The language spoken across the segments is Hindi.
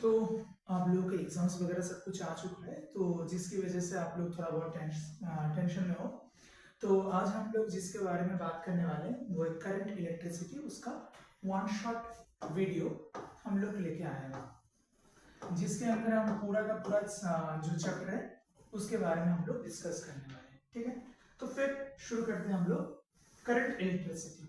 तो आप लोगों के एग्जाम्स वगैरह सब कुछ आ चुका है, तो जिसकी वजह से आप लोग थोड़ा बहुत टेंशन में हो। तो आज हम लोग जिसके बारे में बात करने वाले हैं वो है करंट इलेक्ट्रिसिटी, उसका वन शॉट वीडियो हम लोग लेके आए हैं, जिसके अंदर हम पूरा का पूरा जो चैप्टर है उसके बारे में हम लोग डिस्कस करने वाले हैं। ठीक है, तो फिर शुरू करते हैं हम लोग करंट इलेक्ट्रिसिटी।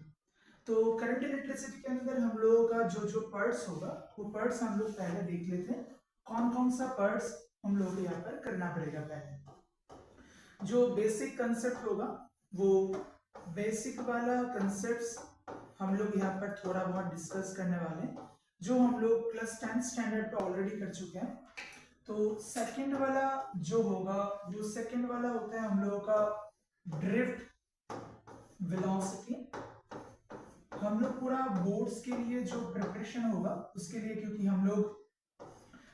तो करंट इलेक्ट्रिसिटी के अंदर हम लोगों का जो जो पार्ट्स होगा वो पार्ट्स हम लोग पहले देख लेते हैं। कौन कौन सा पार्ट्स हम लोग को यहाँ पर करना पड़ेगा। पहले जो बेसिक कंसेप्ट होगा वो बेसिक वाला कंसेप्ट हम लोग यहाँ पर थोड़ा बहुत डिस्कस करने वाले हैं, जो हम लोग क्लास 10 स्टैंडर्ड पे ऑलरेडी कर चुके हैं। तो सेकंड वाला जो होगा वो सेकंड वाला होता है हम लोगों का ड्रिफ्ट वेलोसिटी। हम लोग पूरा बोर्ड्स के लिए जो प्रिपरेशन होगा उसके लिए, क्योंकि हम लोग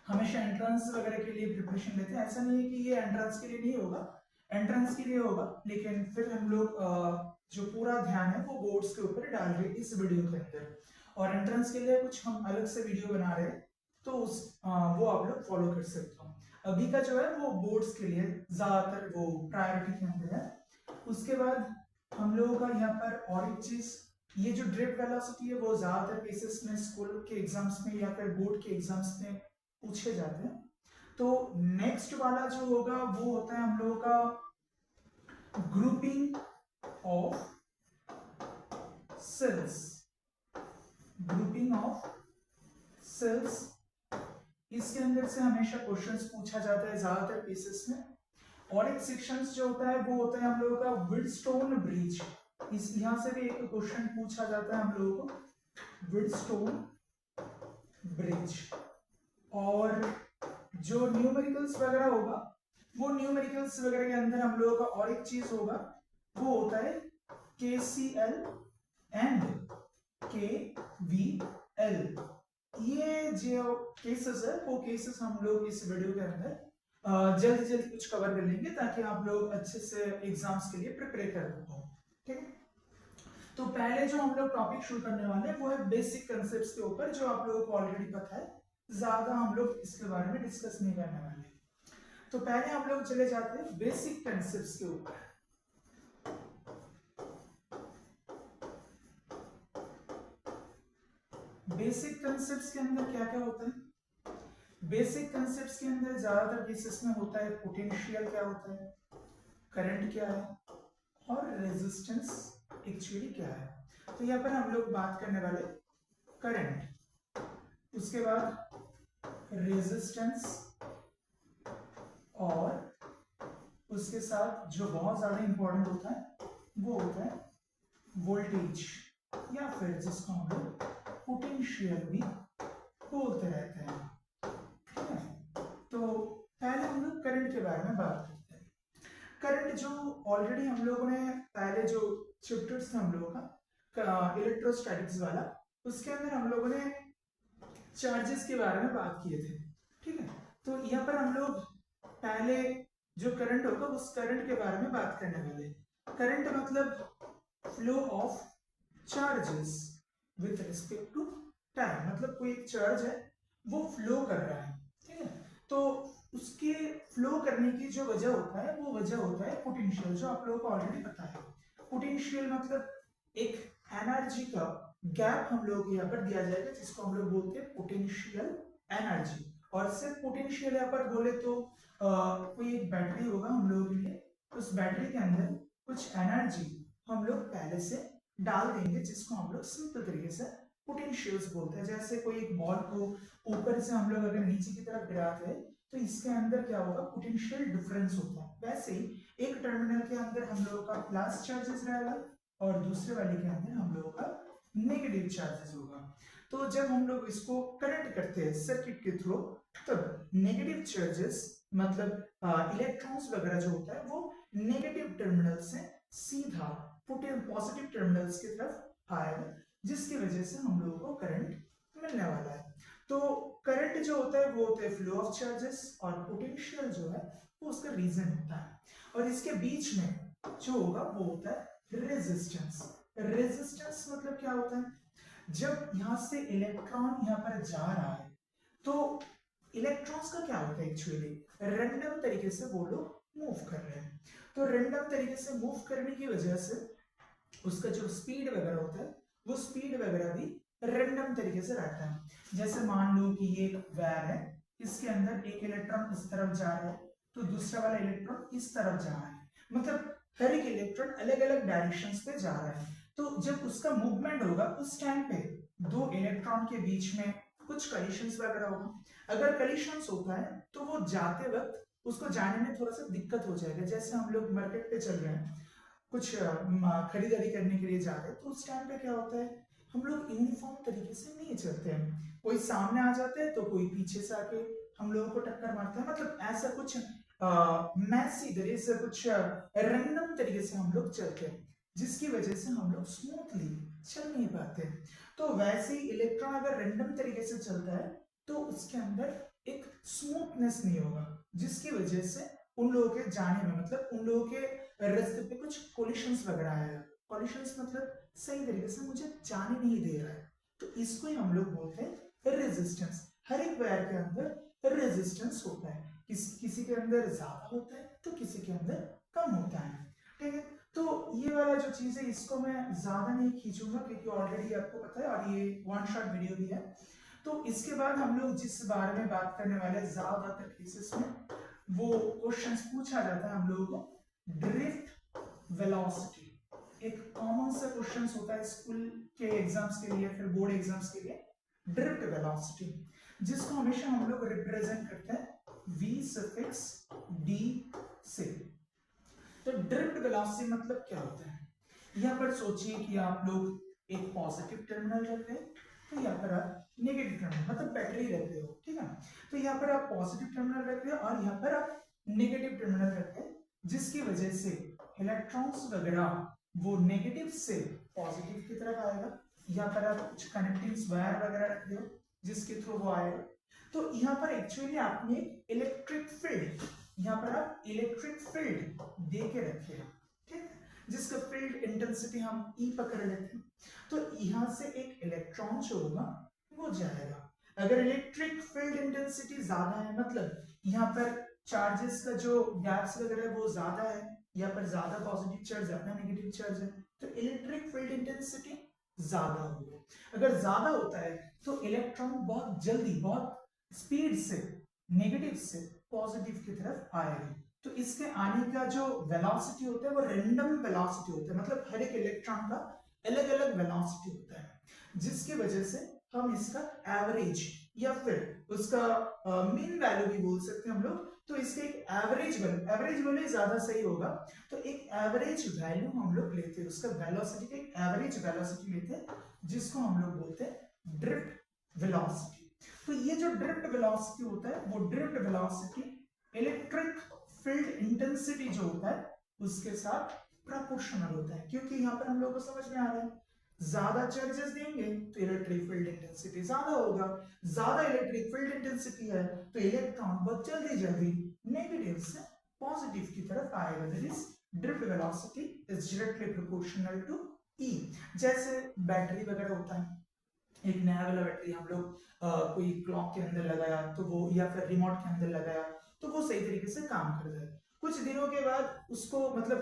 हमेशा एंट्रेंस वगैरह के लिए प्रिपरेशन लेते हैं, ऐसा नहीं है कि ये एंट्रेंस के लिए नहीं होगा, एंट्रेंस के लिए होगा, लेकिन फिर हम लोग जो पूरा ध्यान है वो बोर्ड्स के ऊपर डाल रहे हैं इस वीडियो के अंदर। और एंट्रेंस के लिए कुछ हम अलग से वीडियो बना रहे हैं, तो वो आप लोग फॉलो कर सकते हो। अभी का जो है वो बोर्ड्स के लिए ज्यादातर वो प्रायोरिटी के अंदर है। उसके बाद हम लोगों का यहाँ पर और एक चीज, ये जो ड्रिफ्ट वेलोसिटी है वो ज्यादातर केसेस में स्कूल के एग्जाम्स में या फिर बोर्ड के एग्जाम्स में पूछे जाते हैं। तो नेक्स्ट वाला जो होगा वो होता है हम लोगों का grouping of cells. Grouping of cells, इसके अंदर से हमेशा क्वेश्चंस पूछा जाता है ज्यादातर केसेस में। और एक सेक्शंस जो होता है वो होता है हम लोगों का विडस्टोन ब्रिज। इस यहां से भी एक क्वेश्चन पूछा जाता है हम लोगों को, विडस्टोन ब्रिज। और जो न्यूमेरिकल्स वगैरह होगा वो न्यूमेरिकल्स वगैरह के अंदर हम लोगों का और एक चीज होगा वो होता है KCL एंड KVL। ये जो केसेस है वो केसेस हम लोग इस वीडियो के अंदर जल्दी जल्दी कुछ कवर कर लेंगे, ताकि आप लोग अच्छे से एग्जाम्स के लिए प्रिपेयर कर पाओ। ठीक है, तो पहले जो हम लोग टॉपिक शुरू करने वाले हैं वो है बेसिक कंसेप्ट्स के ऊपर, जो आप लोगों को ऑलरेडी पता है, ज्यादा हम लोग इसके बारे में डिस्कस नहीं करने वाले। तो पहले हम लोग चले जाते हैं बेसिक कंसेप्ट्स के ऊपर। बेसिक कंसेप्ट्स के अंदर क्या क्या होता है? बेसिक कंसेप्ट्स के अंदर ज्यादातर केसेस में होता है पोटेंशियल क्या होता है, करंट क्या है, और रेजिस्टेंस एक्चुअली क्या है। तो यहाँ पर हम लोग बात करने वाले करंट, उसके बाद रेजिस्टेंस, और उसके साथ जो बहुत ज्यादा इंपॉर्टेंट होता है वो होता है वोल्टेज, या फिर जिसको हम लोग पोटेंशियल भी बोलते रहते हैं। ठीक है, तो पहले हम लोग करंट के बारे में बात करते हैं। करंट जो ऑलरेडी हम लोगों ने पहले जो चैप्टर्स था हम लोगों का इलेक्ट्रोस्टैटिक्स वाला, उसके अंदर हम लोगों ने चार्जेस के बारे में बात किए थे। ठीक है, तो यहाँ पर हम लोग पहले जो करंट होगा उस करंट के बारे में बात करने वाले। करंट मतलब flow of charges with respect to time, मतलब कोई एक चार्ज है वो फ्लो कर रहा है। ठीक है, तो उसके फ्लो करने की जो वजह होता है वो वजह होता है पोटेंशियल, जो आप लोगों को ऑलरेडी पता है। पोटेंशियल मतलब एक एनर्जी का गैप हम लोग यहाँ पर दिया जाएगा, जिसको हम लोग बोलते हैं पोटेंशियल एनर्जी। और सिर्फ पोटेंशियल यहाँ पर बोले तो कोई एक बैटरी होगा हम लोगों के लिए, उस बैटरी के अंदर कुछ एनर्जी हम लोग पहले से डाल देंगे, जिसको हम लोग सिंपल तरीके से पोटेंशियल्स बोलते हैं। जैसे कोई एक बॉल को ऊपर से हम लोग अगर नीचे की तरफ गिराते हैं तो इसके अंदर क्या होगा, पोटेंशियल डिफरेंस होता है। वैसे ही एक टर्मिनल के अंदर हम लोगों का प्लस चार्जेस रहेगा और दूसरे वाले के अंदर हम लोगों का नेगेटिव चार्जेस होगा। तो जब हम लोग इसको कनेक्ट करते हैं सर्किट के थ्रू, तब नेगेटिव चार्जेस मतलब इलेक्ट्रॉन्स वगैरह जो होता है वो नेगेटिव टर्मिनल से सीधा पॉजिटिव टर्मिनल्स की तरफ आएगा, जिसकी वजह से हम लोगों को करंट मिलने वाला है। तो करंट जो होता है वो होता है फ्लो ऑफ चार्जेस, और पोटेंशियल जो है वो उसका रीजन होता है। और इसके बीच में जो होगा वो होता है रेजिस्टेंस। रेजिस्टेंस मतलब क्या होता है, जब यहां से इलेक्ट्रॉन यहां पर जा रहा है तो इलेक्ट्रॉन्स का क्या होता है एक्चुअली, रैंडम तरीके से वो लोग मूव कर रहे हैं, तो रैंडम तरीके से मूव करने की वजह से उसका जो स्पीड वगैरह होता है वो स्पीड वगैरह भी रैंडम तरीके से रहता है। जैसे मान लो कि ये एक वायर है, इसके अंदर एक इलेक्ट्रॉन इस तरफ जा रहा है तो दूसरा वाला इलेक्ट्रॉन इस तरफ जा रहा है, मतलब हर एक इलेक्ट्रॉन अलग अलग डायरेक्शंस पे जा रहा है। तो जब उसका मूवमेंट होगा उस टाइम पे दो इलेक्ट्रॉन के बीच में कुछ कलिशंस वगैरह होगा। अगर कलिशंस होता है तो वो जाते वक्त उसको जाने में थोड़ा सा दिक्कत हो जाएगा। जैसे हम लोग मार्केट पे चल रहे हैं, कुछ खरीदारी करने के लिए जा रहे हैं, तो उस टाइम पे क्या होता है, हम लोग यूनिफॉर्म तरीके से नहीं चलते हैं, कोई सामने आ जाता है तो कोई पीछे से आके हम लोगों को टक्कर मारता है, मतलब ऐसा कुछ मैसी तरीके से कुछ रैंडम तरीके से हम लोग चलते हैं, जिसकी वजह से हम लोग स्मूथली चल नहीं पाते। तो वैसे ही इलेक्ट्रॉन अगर रैंडम तरीके से चलता है तो उसके अंदर एक स्मूथनेस नहीं होगा, जिसकी वजह से उन लोगों के जाने में, मतलब उन लोगों के रास्ते पे कुछ कोलिशंस वगैरह आएगा। कोलिशंस मतलब सही तरीके से मुझे जाने नहीं दे रहा है, तो इसको ही हम लोग बोलते हैं रेजिस्टेंस। हर एक वायर के अंदर रेजिस्टेंस होता है, किसी के अंदर ज्यादा होता है तो किसी के अंदर कम होता है, ठीक है। तो ये वाला जो चीज है इसको मैं ज्यादा नहीं खींचूंगा क्योंकि ऑलरेडी आपको पता है और ये वन शॉट वीडियो भी है। तो इसके बाद हम लोग जिस बारे में बात करने वाले ज्यादातर केसेस में वो क्वेश्चंस पूछा जाता है हम लोगों को ड्रिफ्ट वेलोसिटी। एक कॉमन सा क्वेश्चंस होता है स्कूल के एग्जाम्स के लिए, फिर बोर्ड एग्जाम्स के लिए, ड्रिफ्ट वेलोसिटी, जिसको हमेशा हम लोग रिप्रेजेंट करते हैं v सफिक्स d से। तो ड्रिफ्ट वेलोसिटी मतलब क्या होता है, यहाँ पर सोचिए कि आप लोग एक पॉजिटिव टर्मिनल रख रहे हैं, तो यहाँ पर आप नेगेटिव टर्मिनल मतलब बैटरी रख रहे हो, ठीक है। तो यहाँ पर आप पॉजिटिव टर्मिनल रख रहे हो और यहाँ पर आप नेगेटिव टर्मिनल रख रहे हैं, जिसकी वजह से इलेक्ट्रॉन्स वगैरह वो नेगेटिव से पॉजिटिव की तरफ आएगा। यहाँ पर आप कुछ कनेक्टिंग वायर वगैरह रख रहे हो जिसके थ्रू वो आएगा। तो यहाँ पर एक्चुअली आपने इलेक्ट्रिक फील्ड, यहाँ पर आप इलेक्ट्रिक फील्ड दे के रखे हैं, ठीक, जिसका फील्ड इंटेंसिटी हम E पकड़ लेते हैं। तो यहाँ से एक इलेक्ट्रॉन जो होगा वो जाएगा। अगर इलेक्ट्रिक फील्ड इंटेंसिटी ज्यादा है, मतलब यहाँ पर चार्जेस का जो गैप्स वगैरह वो ज्यादा है, यहाँ पर ज्यादा पॉजिटिव चार्ज ज्यादा नेगेटिव चार्ज है, तो इलेक्ट्रिक फील्ड इंटेंसिटी ज्यादा होगी। अगर ज्यादा होता है तो इलेक्ट्रॉन बहुत जल्दी, बहुत स्पीड से नेगेटिव से पॉजिटिव की तरफ आएगा। तो इसके आने का जो वेलोसिटी होता है वो रैंडम वेलोसिटी होता है, मतलब हर एक इलेक्ट्रॉन का अलग अलग वेलोसिटी होता है, जिसकी वजह से हम इसका एवरेज या फिर उसका मीन वैल्यू भी बोल सकते हैं हम लोग। तो इसके एक एवरेज वैल्यू ज्यादा सही होगा, तो एक एवरेज वैल्यू हम लोग लेते हैं, उसका वेलोसिटी का एक एवरेज वेलोसिटी लेते हैं, जिसको हम लोग बोलते हैं ड्रिफ्ट वेलोसिटी। तो ये जो ड्रिफ्ट वेलोसिटी होता है वो drift velocity electric field intensity जो होता है उसके साथ प्रोपोर्शनल होता है, क्योंकि यहाँ पर हम लोग को समझ में आ रहा है ज्यादा चार्जेस देंगे तो इलेक्ट्रिक फील्ड इंटेंसिटी ज्यादा होगा, ज्यादा इलेक्ट्रिक फील्ड इंटेंसिटी है तो इलेक्ट्रॉन बहुत जल्दी जल्दी नेगेटिव से पॉजिटिव की तरफ आएगा। That is drift velocity is directly proportional to E। जैसे बैटरी वगैरह होता है, एक नया वाला बैटरी हम लोग कोई क्लॉक के अंदर लगाया तो वो, या फिर रिमोट के अंदर लगाया तो वो सही तरीके से काम करता है। कुछ दिनों के बाद उसको, मतलब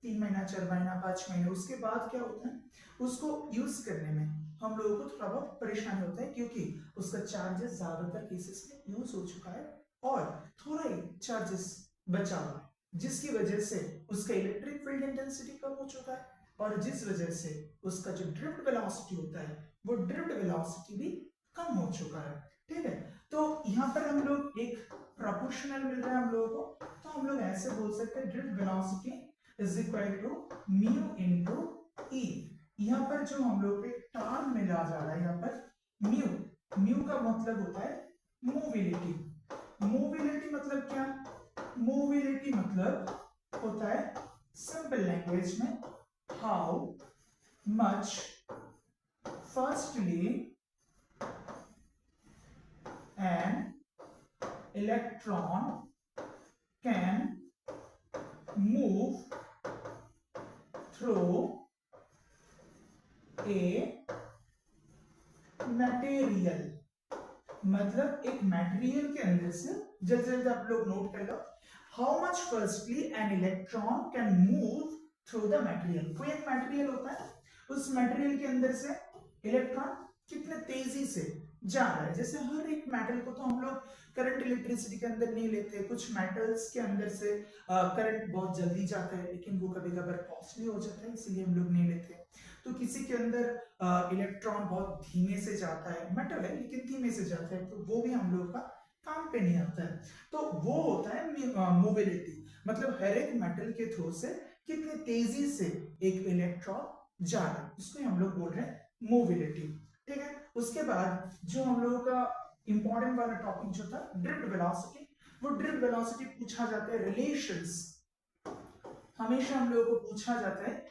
3 महीना 4 महीना 5 महीने उसके बाद क्या होता है, उसको यूज करने में हम लोगों को थोड़ा बहुत परेशानी होता है, क्योंकि उसका चार्जेस ज्यादातर केसेस में यूज हो चुका है और थोड़ा ही चार्जेस बचा हुआ है, जिसकी वजह से उसका इलेक्ट्रिक फील्ड इंटेंसिटी कम हो चुका है और जिस वजह से उसका जो ड्रिफ्ट वेलोसिटी होता है वो ड्रिफ्ट वेलोसिटी भी कम हो चुका है, ठीक है। तो यहाँ पर हम लोग एक प्रोपोर्शनल मिल रहा है हम लोगों को, तो हम लोग ऐसे बोल सकते हैं drift velocity is equal to mu into E. यहाँ पर जो हम लोग एक टर्म मिला जा रहा है, यहाँ पर म्यू का मतलब होता है मूविलिटी। मूविलिटी मतलब क्या, मूविलिटी मतलब होता है सिंपल लैंग्वेज में how much firstly an electron can move through a material, मतलब एक मटेरियल के अंदर से, जल्दी जल्दी आप लोग नोट कर लो, how much firstly an electron can move through the material. कोई एक मटेरियल होता है, उस मटेरियल के अंदर से इलेक्ट्रॉन कितने तेजी से जा रहा है। जैसे हर एक मेटल को तो हम लोग करंट इलेक्ट्रिसिटी के अंदर नहीं लेते, कुछ मेटल्स के अंदर से करंट बहुत जल्दी जाता है, लेकिन वो कभी कभार कॉस्टली हो जाता है, इसलिए हम लोग नहीं लेते। तो किसी के अंदर इलेक्ट्रॉन बहुत धीमे से जाता है, मेटल है लेकिन धीमे से जाता है, तो वो भी हम लोग का काम पे नहीं आता है। तो वो होता है मोबिलिटी, मतलब हर एक मेटल के थ्रू से कितनी तेजी से एक इलेक्ट्रॉन जा रहा है, उसको हम लोग बोल रहे हैं मोबिलिटी। ठीक है, उसके बाद जो हम लोगों का इंपॉर्टेंट वाला टॉपिक जो था ड्रिफ्ट वेलोसिटी, वो ड्रिफ्ट वेलोसिटी पूछा जाता है रिलेशंस, हमेशा हम लोगों को पूछा जाता है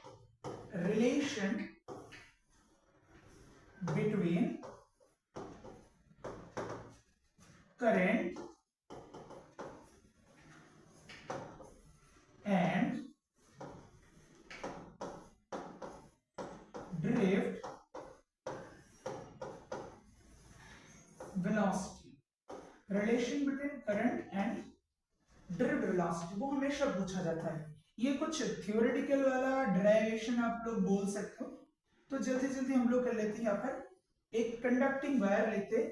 relation between current and drift velocity. Relation between current and drift velocity वो हमेशा पूछा जाता है। ये कुछ थ्योरेटिकल वाला डेरिवेशन आप लोग बोल सकते हो। तो जल्दी जल्दी हम लोग कर लेते हैं। यहाँ पर एक कंडक्टिंग वायर लेते,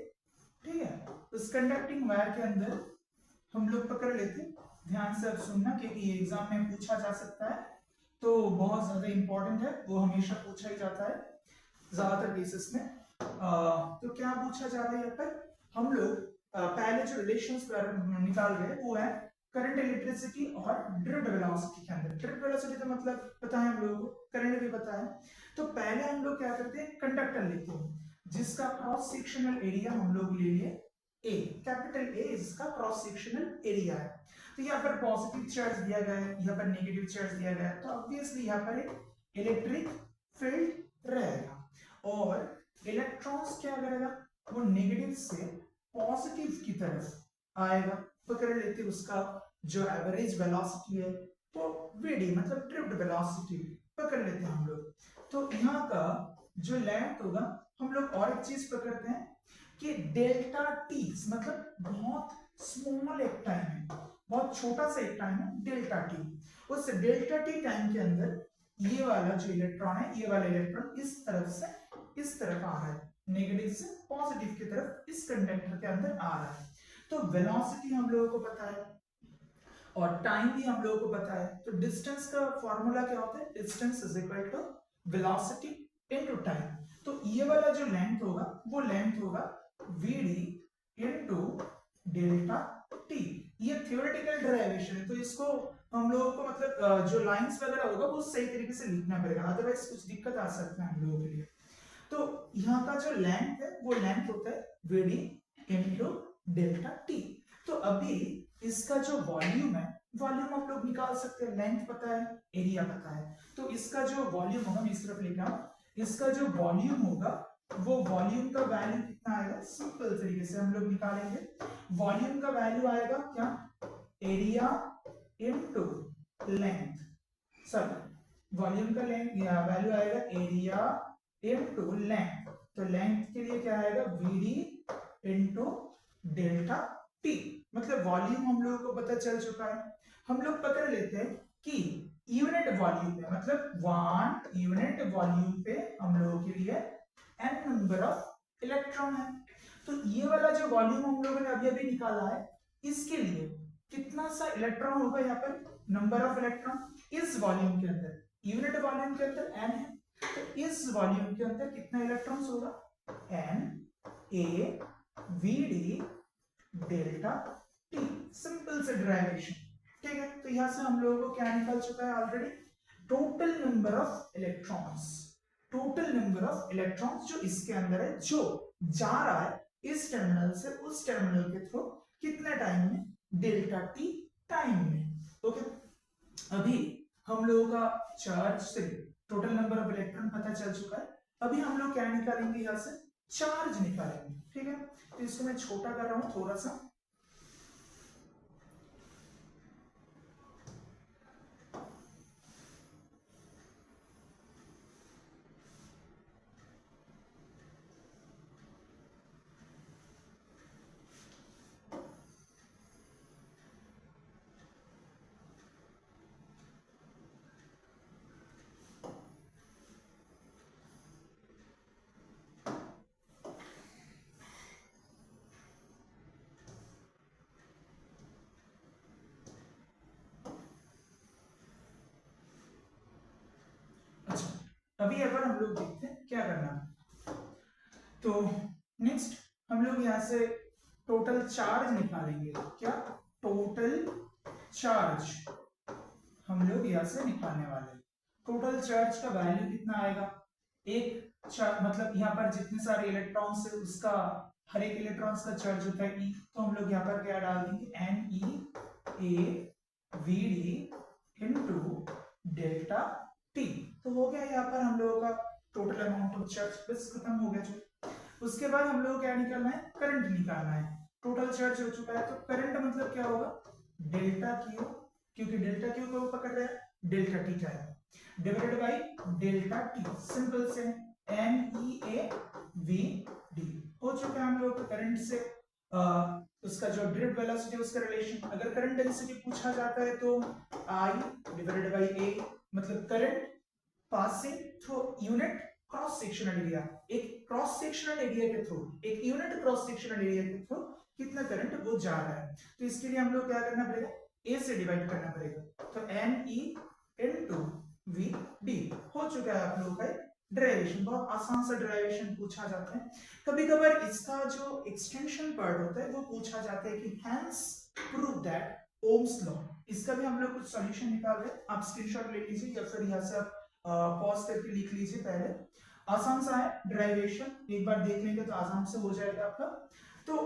ठीक है, उस कंडक्टिंग वायर के अंदर हम लोग पकड़ लेते, ध्यान से अब सुनना क्योंकि ये एग्जाम में पूछा जा सकता है, तो बहुत ज्यादा इंपॉर्टेंट है, वो हमेशा पूछा ही जाता है ज्यादातर केसेस में। तो क्या पूछा जा रहा है यहाँ पर, हम लोग पहले जो रिलेशंस निकाल रहे हैं वो है करंट इलेक्ट्रिसिटी और ड्रिफ्ट वेलोसिटी के अंदर। ड्रिफ्ट वेलोसिटी तो मतलब पता है हम लोगों को, करंट भी पता है। तो पहले हम लोग क्या करते हैं, कंडक्टर लेते हैं जिसका क्रॉस सेक्शनल एरिया हम लोग ले लिए ए, कैपिटल ए इसका क्रॉस सेक्शनल एरिया है। तो यहाँ पर पॉजिटिव चार्ज दिया गया है, यहाँ पर नेगेटिव चार्ज दिया गया है, तो ऑब्वियसली यहाँ पर एक इलेक्ट्रिक फील्ड रहेगा और इलेक्ट्रॉन्स क्या करेगा, वो नेगेटिव से पॉजिटिव की तरफ आएगा। पकड़ लेते उसका जो एवरेज वेलोसिटी है वो वीडी मतलब ड्रिफ्ट वेलोसिटी पकड़ लेते हैं हम लोग। तो यहाँ का जो लेंथ होगा, हम लोग और एक चीज पकड़ते हैं कि डेल्टा टी, मतलब बहुत स्मॉल एक टाइम है, बहुत छोटा सा एक टाइम है डेल्टा टी। उस डेल्टा टी टाइम के अंदर ये वाला जो इलेक्ट्रॉन है, ये वाला इलेक्ट्रॉन इस तरफ से इस तरफ आ रहा है, नेगेटिव से पॉजिटिव की तरफ इस कंडक्टर के अंदर आ रहा है। तो वेलोसिटी हम लोगों को पता है और टाइम भी हम लोगों को पता है। तो डिस्टेंस का फॉर्मूला क्या होता है, distance is equal to velocity into time. तो ये वाला जो लेंथ होगा वो लेंथ होगा vd इनटू डेल्टा टी। ये थ्योरेटिकल डेरिवेशन है, तो इसको हम लोगों को मतलब जो लाइंस वगैरह होगा वो सही तरीके से लिखना पड़ेगा, अदरवाइज कुछ दिक्कत आ सकता है हम लोगों के लिए। तो यहाँ का जो लेंथ है वो लेंथ होता है vd इनटू डेल्टा टी। तो अभी इसका जो वॉल्यूम है, वॉल्यूम आप लोग निकाल सकते हैं, लेंथ पता है, एरिया पता है, तो इसका जो वॉल्यूम होगा, मैं इस तरफ लिख रहा हूं, इसका जो वॉल्यूम होगा वो वॉल्यूम का वैल्यू कितना आएगा, सिंपल तरीके से हम लोग निकालेंगे। वॉल्यूम का वैल्यू आएगा क्या, area into length, sorry volume का वैल्यू आएगा एरिया इनटू लेंथ। तो लेंथ के लिए क्या आएगा, vd इनटू डेल्टा टी, मतलब वॉल्यूम हम लोगों को पता चल चुका है। हम लोग पकड़ लेते हैं कि यूनिट वॉल्यूम पे, मतलब 1 यूनिट वॉल्यूम पे हम लोगों के लिए n नंबर ऑफ इलेक्ट्रॉन है। तो ये वाला जो वॉल्यूम हम लोगों ने अभी अभी निकाला है, इसके लिए कितना सा इलेक्ट्रॉन होगा, यहाँ पर नंबर ऑफ इलेक्ट्रॉन इस वॉल्यूम के अंदर, यूनिट वॉल्यूम के अंदर n है, तो इस वॉल्यूम के अंदर कितना इलेक्ट्रॉन्स होगा, n a vd delta T, simple से डेरिवेशन। ठीक है, तो यहां से हम लोगों को क्या निकल चुका है already, total number of electrons, total number of electrons जो इसके अंदर है, जो जा रहा है इस टर्मिनल से उस टर्मिनल के थ्रू, कितने टाइम में, डेल्टा टी टाइम में। ओके, अभी हम लोगों का चार्ज से टोटल नंबर ऑफ इलेक्ट्रॉन पता चल चुका है। अभी हम लोग क्या निकालेंगे, यहां से चार्ज निकालेंगे। ठीक है, तो इसको मैं छोटा कर रहा हूं थोड़ा सा, अभी एक बार हम लोग देखते हैं क्या करना है। तो नेक्स्ट हम लोग यहाँ से टोटल चार्ज निकालेंगे। क्या टोटल चार्ज हम लोग यहाँ से निकालने वाले हैं। टोटल चार्ज का वैल्यू कितना आएगा, एक चार्ज मतलब यहाँ पर जितने सारे इलेक्ट्रॉन्स है उसका हर एक इलेक्ट्रॉन्स का चार्ज होता है ई, तो हम लोग यहाँ पर क्या डाल देंगे n E A V d into delta t. तो हो गया यहाँ पर हम लोगों का टोटल अमाउंट ऑफ चार्ज, बस खत्म हो गया। जो उसके बाद हम लोग को क्या निकालना है, करंट निकालना है। टोटल चार्ज हो चुका है तो करंट मतलब क्या होगा, डेल्टा क्यू, क्योंकि डेल्टा क्यू को पकड़ रहे हैं डेल्टा टी का है, divided by delta T. Simple से N E A V D हो चुका है हम लोग को करंट से उसका जो ड्रिफ्ट वेलोसिटी उसका रिलेशन। अगर करंट डेंसिटी पूछा जाता है तो आई डिवाइडेड बाय ए, मतलब current passing through unit cross sectional area, एक क्रॉस सेक्शनल एरिया के थ्रू, एक यूनिट क्रॉस सेक्शनल एरिया के थ्रू कितना करंट वो जा रहा है। तो इसके लिए हम लोग क्या करना पड़ेगा, ए से डिवाइड करना पड़ेगा। तो n e into v D हो चुका है आप लोगों का डेरिवेशन। बहुत आसान सा डेरिवेशन पूछा जाता है। कभी कभार इसका जो एक्सटेंशन पार्ट होता है वो पूछा जाता है कि hence prove that Ohm's law. इसका भी हम लोग कुछ सॉल्यूशन निकाल रहे हैं, आप स्क्रीनशॉट ले लीजिए या फिर यहाँ से आप पॉज करके लिख लीजिए। पहले आसान सा है डेरिवेशन, एक बार देख लेंगे तो आसान से हो जाएगा आपका। तो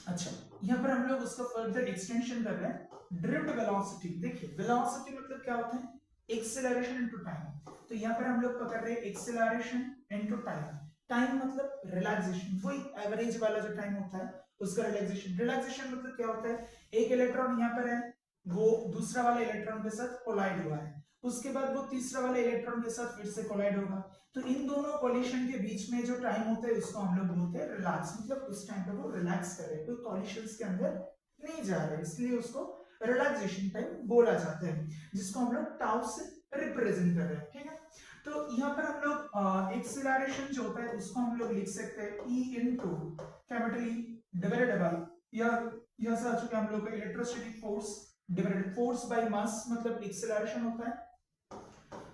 अच्छा यहाँ पर हम लोग उसका फर्दर एक्सटेंशन कर रहे हैं। ड्रिफ्ट वेलोसिटी, देखिए वेलोसिटी मतलब क्या होता है, एक्सेलरेशन इनटू टाइम। तो यहाँ पर हम लोग पकड़ रहे हैं एक्सेलरेशन इनटू टाइम। टाइम मतलब रिलैक्सेशन, वही एवरेज वाला जो टाइम होता है उसका रिलैक्सेशन। रिलैक्सेशन मतलब क्या होता है, एक इलेक्ट्रॉन यहाँ पर है, वो दूसरा वाला इलेक्ट्रॉन के साथ कोलाइड हुआ है, उसके बाद वो तीसरा वाला इलेक्ट्रॉन के साथ फिर से कोलाइड होगा। तो इन दोनों कॉलिशन के बीच में जो टाइम होता है उसको हम लोग बोलते हैं रिलैक्स, मतलब उस टाइम पे वो रिलैक्स कर रहे हैं, कोई कॉलिशंस के अंदर नहीं जा रहे, इसलिए उसको रिलैक्सेशन टाइम बोला जाता है, जिसको हम लोग टाउ से रिप्रेजेंट कर रहे हैं। ठीक है, तो यहाँ पर हम लोग एक्सेलरेशन जो होता है उसको हम लोग लिख सकते हैं E into capital E divided by, यह से आ चुका हम लोग का electrostatic force divided force by mass, मतलब एक्सेलरेशन होता है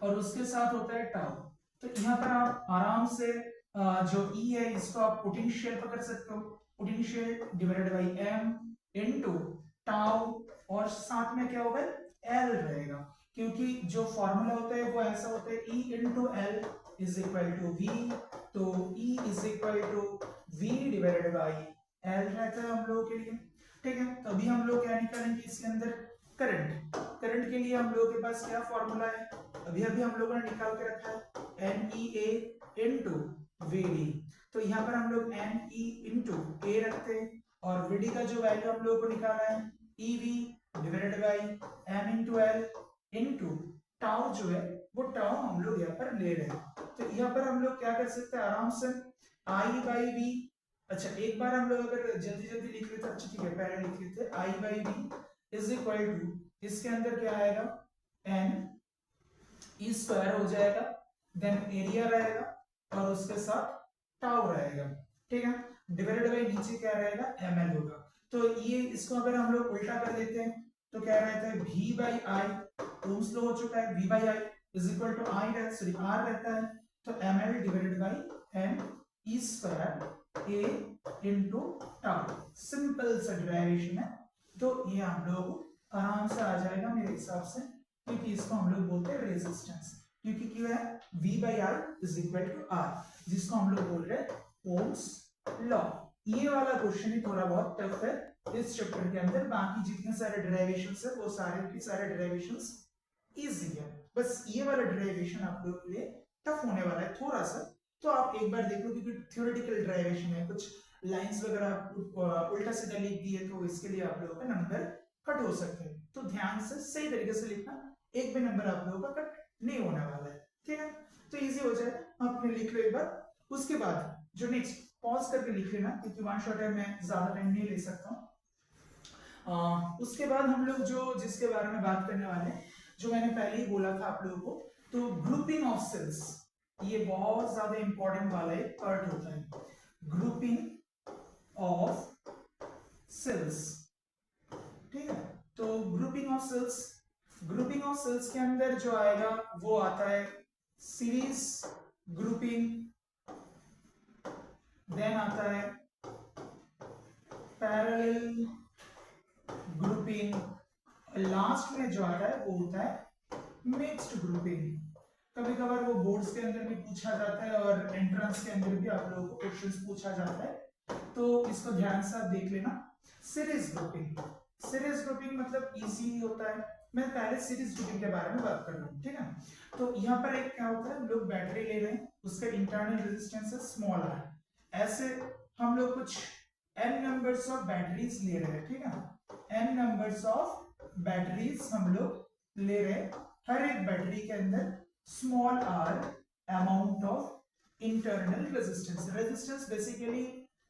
और उसके साथ होता है टाउ। तो यहाँ पर आप आराम से जो E है इसको आप पोटेंशियल पकड़ सकते हो, potential divided by m into tau, और साथ में क्या होगा L रहेगा, क्योंकि जो फॉर्मूला होता है वो ऐसा होता है E into L is equal to V। तो E is equal to V divided by L रहता है हम लोगों के लिए। ठीक है, तो अभी हम लोग क्या निकालेंगे इसके अंदर, करंट। करंट के लिए हम लोगों के पास क्या फॉर्मूला है, अभी अभी हम लोगों ने निकाल के रखा है n E A into v d. तो यहाँ पर हम लोग एन ई इनटू ए रखते हैं और वी डी का जो वैल्यू हम लोगों को निकाला है e v divided by m into l into tau, जो है वो टाउ हम लोग यहाँ पर ले रहे हैं। तो यहाँ पर हम लोग क्या कर सकते हैं आराम से आई बाई वी। अच्छा एक बार हम लोग अगर जल्दी जल्दी लिख लेते, अच्छा ठीक है पहले लिख लेते, I by V is equal to, इसके अंदर क्या आएगा एन ई स्क्वायर हो जाएगा, देन एरिया रहेगा और उसके साथ टाउ रहेगा। ठीक है, डिवाइडेड बाय नीचे क्या रहेगा ml होगा। तो ये इसको अगर हम लोग उल्टा कर देते हैं तो क्या रहता है v by I, Ohm's law हो चुका है v by I is equal to I रहता, सॉरी r रहता है, तो ml divided by n E square a into tau. Simple सा डेरिवेशन है, तो ये हम लोग आराम से आ जाएगा मेरे हिसाब से, क्योंकि इसको हम लोग बोलते हैं रेजिस्टेंस, क्योंकि क्या है V by R is equal to R, जिसको हम लोग बोल रहे हैं ओम्स लॉ। ये वाला क्वेश्चन ही थोड़ा बहुत टफ है इस चैप्टर के अंदर, बाकी जितने सारे डेरिवेशंस है वो सारे के सारे डेरिवेशंस इजी है, बस ये वाला डेरिवेशन आप लोग के लिए टफ होने वाला है थोड़ा सा। तो आप एक बार देख लो, क्योंकि थ्योरेटिकल डेरिवेशन है, कुछ लाइंस वगैरह उल्टा सीधा लिख दिए तो इसके लिए आप लोगों का नंबर कट हो सकते हैं, तो ध्यान से सही तरीके से लिखना, एक भी नंबर आप लोगों का कट नहीं होने वाला है। ठीक है, तो इजी हो जाएगा, आपने लिख लो एक बार। उसके बाद जो नेक्स्ट पॉज करके लिख लेना, क्योंकि वन शॉट है मैं ज्यादा टाइम नहीं ले सकता हूँ। उसके बाद हम लोग जो जिसके बारे में बात करने वाले हैं, जो मैंने पहले ही बोला था आप लोगों को, तो ग्रुपिंग ऑफ सेल्स, ये बहुत ज्यादा इंपॉर्टेंट वाला एक पार्ट होता है, ग्रुपिंग ऑफ सेल्स। ठीक है, तो grouping of cells, grouping of cells के अंदर जो आएगा वो आता है सीरीज ग्रुपिंग, देन आता है पैरेलल ग्रुपिंग, लास्ट में जो आता है वो होता है मिक्स्ड ग्रुपिंग। कभी कभार वो बोर्ड्स के अंदर भी पूछा जाता है और एंट्रेंस के अंदर भी आप लोगों को क्वेश्चंस पूछा जाता है, तो इसको ध्यान से आप देख लेना। सीरीज ग्रुपिंग, सीरीज ग्रुपिंग मतलब इजी होता है। मैं पहले सीरीज ग्रुपिंग के बारे में बात कर रहा हूँ, ठीक है। तो यहाँ पर एक क्या होता है, हम लोग बैटरी ले रहे हैं, उसका इंटरनल रेजिस्टेंस है स्मॉल आर, ऐसे हम लोग कुछ n नंबर्स ऑफ बैटरीज ले रहे हैं, ठीक है। n नंबर्स ऑफ बैटरीज हम लोग ले रहे हैं, हर एक बैटरी के अंदर small r amount of internal resistance. Resistance basically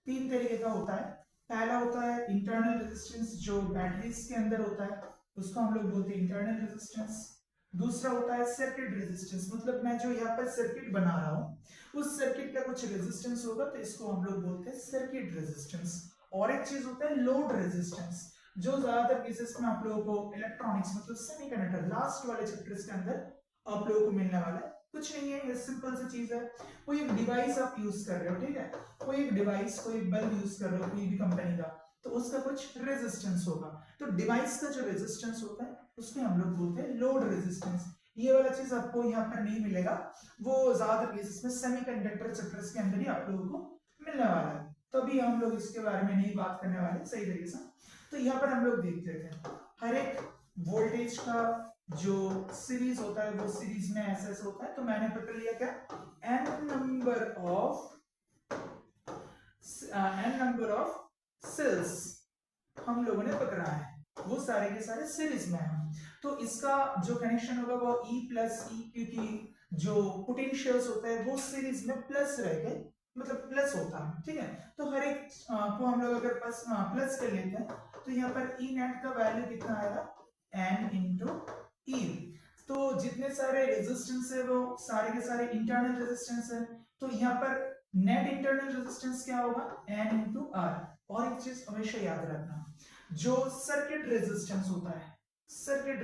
तीन तरीके का होता है। पहला होता है इंटरनल रेजिस्टेंस, जो बैटरीज के अंदर होता है, उसको हम लोग बोलते हैं इंटरनल रेजिस्टेंस। दूसरा होता है सर्किट रेजिस्टेंस, मतलब मैं जो यहाँ पर सर्किट बना रहा हूँ उस सर्किट का कुछ रेजिस्टेंस होगा, तो इसको हम लोग बोलते हैं सर्किट रेजिस्टेंस। और एक चीज होता है लोड रेजिस्टेंस, जो ज्यादातर केसेस में आप लोगों को इलेक्ट्रॉनिक्स मतलब सेमीकंडक्टर लास्ट वाले चैप्टर्स के अंदर आप लोगों को मिलने वाला है। कुछ नहीं है, ये सिंपल सी चीज है। कोई एक डिवाइस आप यूज कर रहे हो, ठीक है, कोई एक डिवाइस, कोई बल्ब यूज कर रहे हो कोई भी कंपनी का, तो उसका कुछ रेजिस्टेंस होगा। तो डिवाइस का जो रेजिस्टेंस होता है उसको हम लोग बोलते हैं लोड रेजिस्टेंस। ये वाला चीज आपको यहाँ पर नहीं मिलेगा, वो ज्यादातर केसेस में सेमीकंडक्टर चैप्टर्स के अंदर ही आप लोगों को मिलने वाला है, तो अभी हम लोग इसके बारे में नहीं बात करने वाले सही तरीके से। तो यहाँ पर हम लोग देख लेते हैं हर एक वोल्टेज का जो सीरीज होता है वो सीरीज में ऐसे ऐसे होता है। तो मैंने पकड़ लिया क्या, n नंबर ऑफ सेल्स हम लोगों ने पकड़ा है, वो सारे के सारे सीरीज में है। तो इसका जो कनेक्शन होगा वो E प्लस E, क्योंकि जो पोटेंशियल्स होता है वो सीरीज में प्लस रह गए, मतलब प्लस होता है, ठीक है। तो हर एक को हम लोग अगर प्लस कर लेते हैं तो यहाँ पर E नेट का वैल्यू कितना आएगा, n इंटू E। तो जितने सारे रेजिस्टेंस है वो सारे के सारे इंटरनल रेजिस्टेंस है, तो यहाँ पर नेट इंटरनल रेजिस्टेंस क्या होगा, n इंटू R। और एक चीज हमेशा याद रखना, जो सर्किट रेजिस्टेंस होता है, सर्किट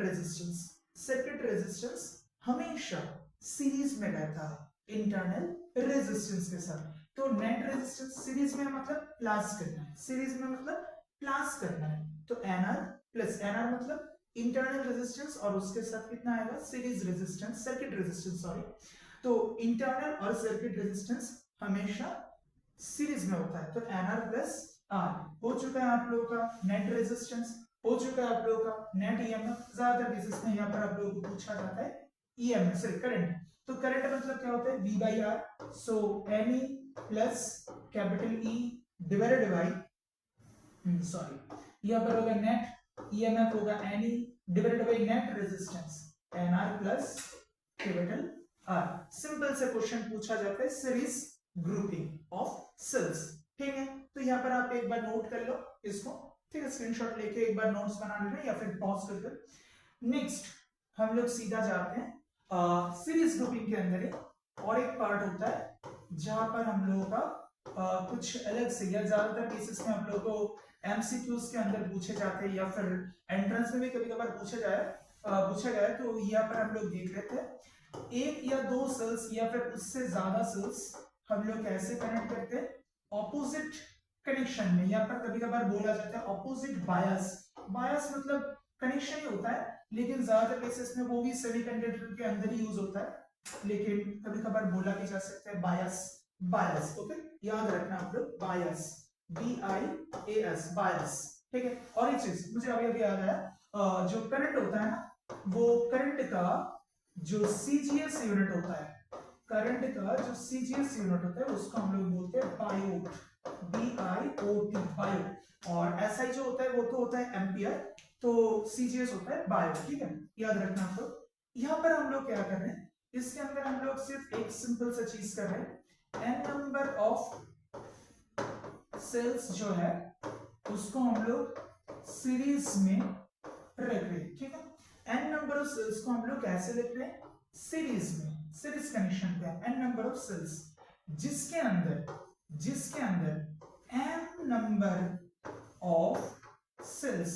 रेजिस्टेंस हमेशा सीरीज में रहता है इंटरनल रेजिस्टेंस के साथ। तो नेट रेजिस्टेंस सीरीज में मतलब प्लस करना है, सीरीज में मतलब प्लस करना है, तो nr प्लस nr मतलब इंटरनल रेजिस्टेंस और उसके साथ कितना आएगा series resistance, circuit resistance sorry. तो इंटरनल और सर्किट रेजिस्टेंस हमेशा सीरीज में होता है, तो nr प्लस r हो चुका है आप लोगों का नेट रेजिस्टेंस, हो चुका है आप लोगों का नेट ईएमएफ। ज्यादातर केसेस में यहाँ पर आप लोगों को पूछा जाता है ईएमएफ सॉरी करंट। तो करंट मतलब क्या होता है V by R, so Ne plus capital E divided by sorry यहाँ पर होगा नेट ईएमएफ होगा Ne divided by net resistance Nr plus capital R। Simple से क्वेश्चन पूछा जाता है सीरीज ग्रुपिंग ऑफ सेल्स, ठीक है। तो यहाँ पर आप एक बार नोट कर लो इसको, ठीक है, स्क्रीनशॉट लेके एक बार नोट्स बना लेना या फिर पॉज करके। नेक्स्ट हम लोग सीधा जाते हैं सीरीज ग्रुपिंग के अंदर और एक पार्ट होता है जहां पर हम लोगों का कुछ अलग से या ज्यादातर केसेस में हम लोग को एमसीक्यूज के अंदर पूछे जाते हैं या फिर एंट्रेंस में भी कभी कभार पूछा जाए तो यहाँ पर हम लोग देख लेते हैं एक या दो सेल्स या फिर उससे ज्यादा सेल्स हम लोग कैसे कनेक्ट करते हैं ऑपोजिट कनेक्शन में। यहाँ पर कभी कभार बोला जाता है ऑपोजिट बायस, बायस मतलब कनेक्शन ही होता है, लेकिन ज्यादातर केसेस में वो भी सेमीकंडक्टर के अंदर ही यूज होता है, लेकिन कभी कभार बोला भी जा सकता है बायस, बायस ओके, याद रखना आप लोग बायस, BIAS बायस, ठीक है। और एक चीज मुझे अभी अभी याद आया, जो करंट होता है ना वो करंट का जो सीजीएस यूनिट होता है, करंट का जो सीजीएस यूनिट होता है उसको हम लोग बोलते हैं बायोट, BIOT बायोट। और एसआई जो होता है वो तो होता है एम्पियर, तो सीजीएस होता है बायोट, ठीक है, याद रखना आप लोग। यहाँ पर हम लोग क्या कर रहे हैं, इसके अंदर हम लोग सिर्फ एक सिंपल सा चीज कर रहे हैं, n नंबर ऑफ सेल्स जो है उसको हम लोग सीरीज में रख रहे हैं, ठीक है। n नंबर ऑफ सेल्स को हम लोग कैसे लिख रहे हैं, सीरीज में, सीरीज कनेक्शन पे n नंबर ऑफ सेल्स जिसके अंदर m नंबर ऑफ सेल्स,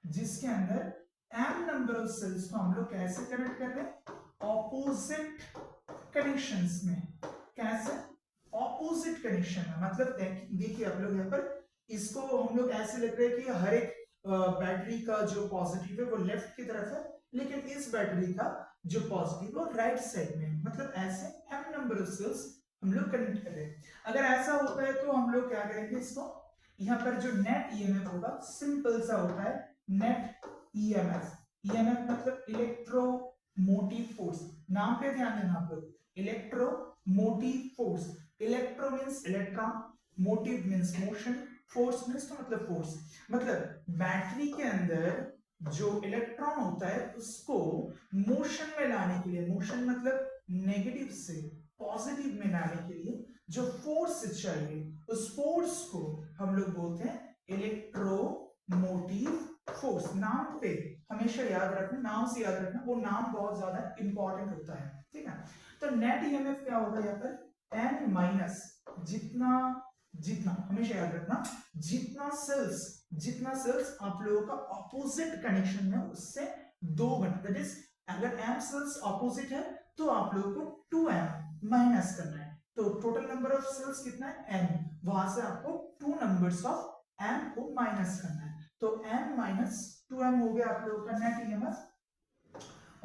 जिसके अंदर m नंबर ऑफ सेल्स को हम लोग कैसे कनेक्ट कर रहे हैं ऑपोजिट कनेक्शंस में। कैसे? ऑपोजिट कनेक्शन में, मतलब देखिए आप लोग यहाँ पर इसको हम लोग ऐसे लग रहे हैं कि हर एक बैटरी का जो पॉजिटिव है वो लेफ्ट की तरफ है, लेकिन इस बैटरी का जो पॉजिटिव है राइट साइड में, मतलब ऐसे m नंबर ऑफ सेल्स हम लोग कनेक्ट कर रहे हैं। अगर ऐसा होता है तो हम लोग क्या करेंगे, इसको यहाँ पर जो नेट ईएमएफ होगा सिंपल सा होता है नेट ईएमएफ। ईएमएफ मतलब इलेक्ट्रोमोटिव फोर्स, नाम पे ध्यान देना आप लोग, electromotive force. Electro means electron, motive means motion, force means तो मतलब फोर्स, मतलब बैटरी के अंदर जो इलेक्ट्रॉन होता है उसको मोशन में लाने के लिए, मोशन मतलब नेगेटिव से पॉजिटिव में लाने के लिए जो फोर्स चाहिए, उस फोर्स को हम लोग बोलते हैं इलेक्ट्रोमोटिव फोर्स। नाम पे हमेशा याद रखना, नाम से याद रखना, वो नाम बहुत ज्यादा इंपॉर्टेंट होता है, ठीक है। तो नेट ईएमएफ क्या होगा यहाँ पर, n माइनस जितना जितना हमेशा याद रखना, जितना सेल्स आप लोगों का ऑपोजिट कनेक्शन में उससे 2 गुना, दैट इज अगर m सेल्स ऑपोजिट है तो आप लोगों को 2m माइनस करना है, तो टोटल नंबर ऑफ सेल्स कितना है n, वहां से आपको 2 नंबर्स ऑफ m को माइनस करना है, तो m माइनस 2m हो गया आप लोगों का नेट ईएमएफ।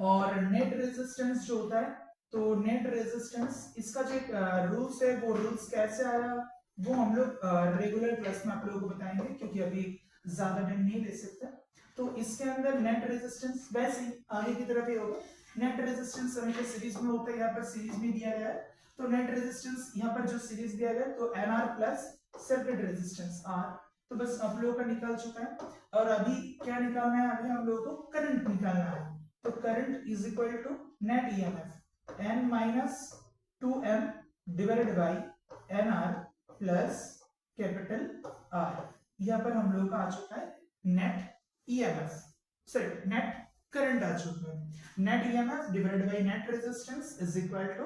और नेट रेजिस्टेंस जो होता है, तो नेट रेजिस्टेंस इसका जो रूल्स है, वो रूल्स कैसे आया वो हम लोग रेगुलर क्लास में आप लोगों को बताएंगे, क्योंकि अभी ज्यादा टाइम नहीं ले सकते। तो इसके अंदर नेट रेजिस्टेंस वैसे ही आगे की तरफ ही होगा। नेट रेजिस्टेंस हमेशा सीरीज में होता है, यहाँ पर सीरीज में दिया गया है, तो नेट रेजिस्टेंस यहाँ पर जो सीरीज दिया गया है तो NR plus circuit resistance R, तो बस आप लोगों का निकल चुका है। और अभी क्या निकालना है, अभी हम लोगों को करंट निकालना है, तो current is equal to net EMF n minus 2m divided by NR plus capital R। यहाँ पर हम लोगों का आ चुका है net EMF, sorry net current आ चुका है। Net EMF divided by net resistance is equal to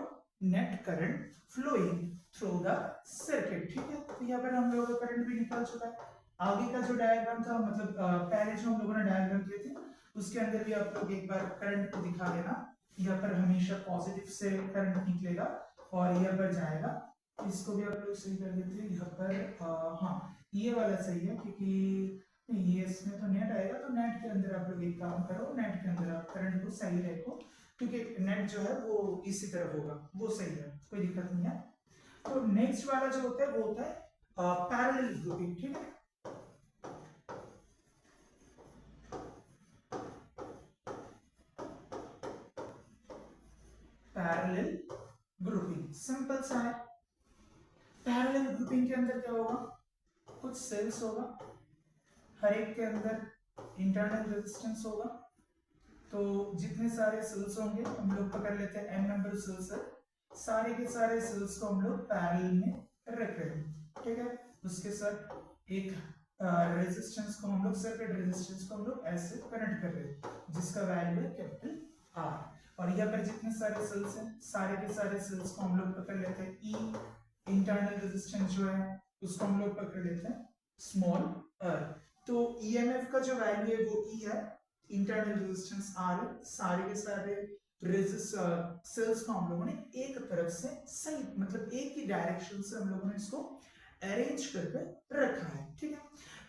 net current flowing through the circuit, ठीक है। तो यहाँ पर हम लोगों का करंट भी निकल चुका है। आगे का जो डायग्राम था, मतलब पहले जो हम लोगों ने डायग्राम किए थे उसके अंदर भी आप लोग एक बार करंट को दिखा देना। यहाँ पर हमेशा पॉजिटिव से करंट निकलेगा और यहाँ पर जाएगा, इसको भी आप लोग सही कर देते हैं यहाँ पर, हाँ ये वाला सही है, क्योंकि ये इसमें तो नेट आएगा, तो नेट के अंदर आप लोग एक काम करो, नेट के अंदर आप करंट को सही रखो, क्योंकि नेट जो है वो इसी तरफ होगा, वो सही है, कोई दिक्कत नहीं है। तो नेक्स्ट वाला जो होता है वो होता है पैरेलल ग्रुपिंग, ठीक है। पैरेलल ग्रुपिंग सिंपल सा है। पैरेलल ग्रुपिंग के अंदर क्या होगा, कुछ सेल्स होगा, हर एक के अंदर इंटरनल रेजिस्टेंस होगा, तो जितने सारे सेल्स होंगे हम लोग पकड़ लेते हैं n नंबर सेल्स है, सारे के सारे सेल्स को हम लोग पैरेलल में रख रहे हैं, ठीक है। उसके साथ एक रेजिस्टेंस को हम लोग, सर्किट रेजिस्टेंस को हम लोग ऐसे कनेक्ट कर रहे हैं, जिसका वैल्यू है कैपिटल R। और यहाँ पर जितने सारे सेल्स हैं, सारे के सारे सेल्स को हम लोग पकड़ लेते हैं E, इंटरनल रेजिस्टेंस जो है उसको हम लोग पकड़ लेते हैं स्मॉल r। तो EMF का जो वैल्यू है वो E है, इंटरनल रेजिस्टेंस R है, सारे के सारे सेल्स को हम लोगों ने एक तरफ से सही, मतलब एक ही डायरेक्शन से हम लोगों ने इसको अरेंज करके रखा है, ठीक है।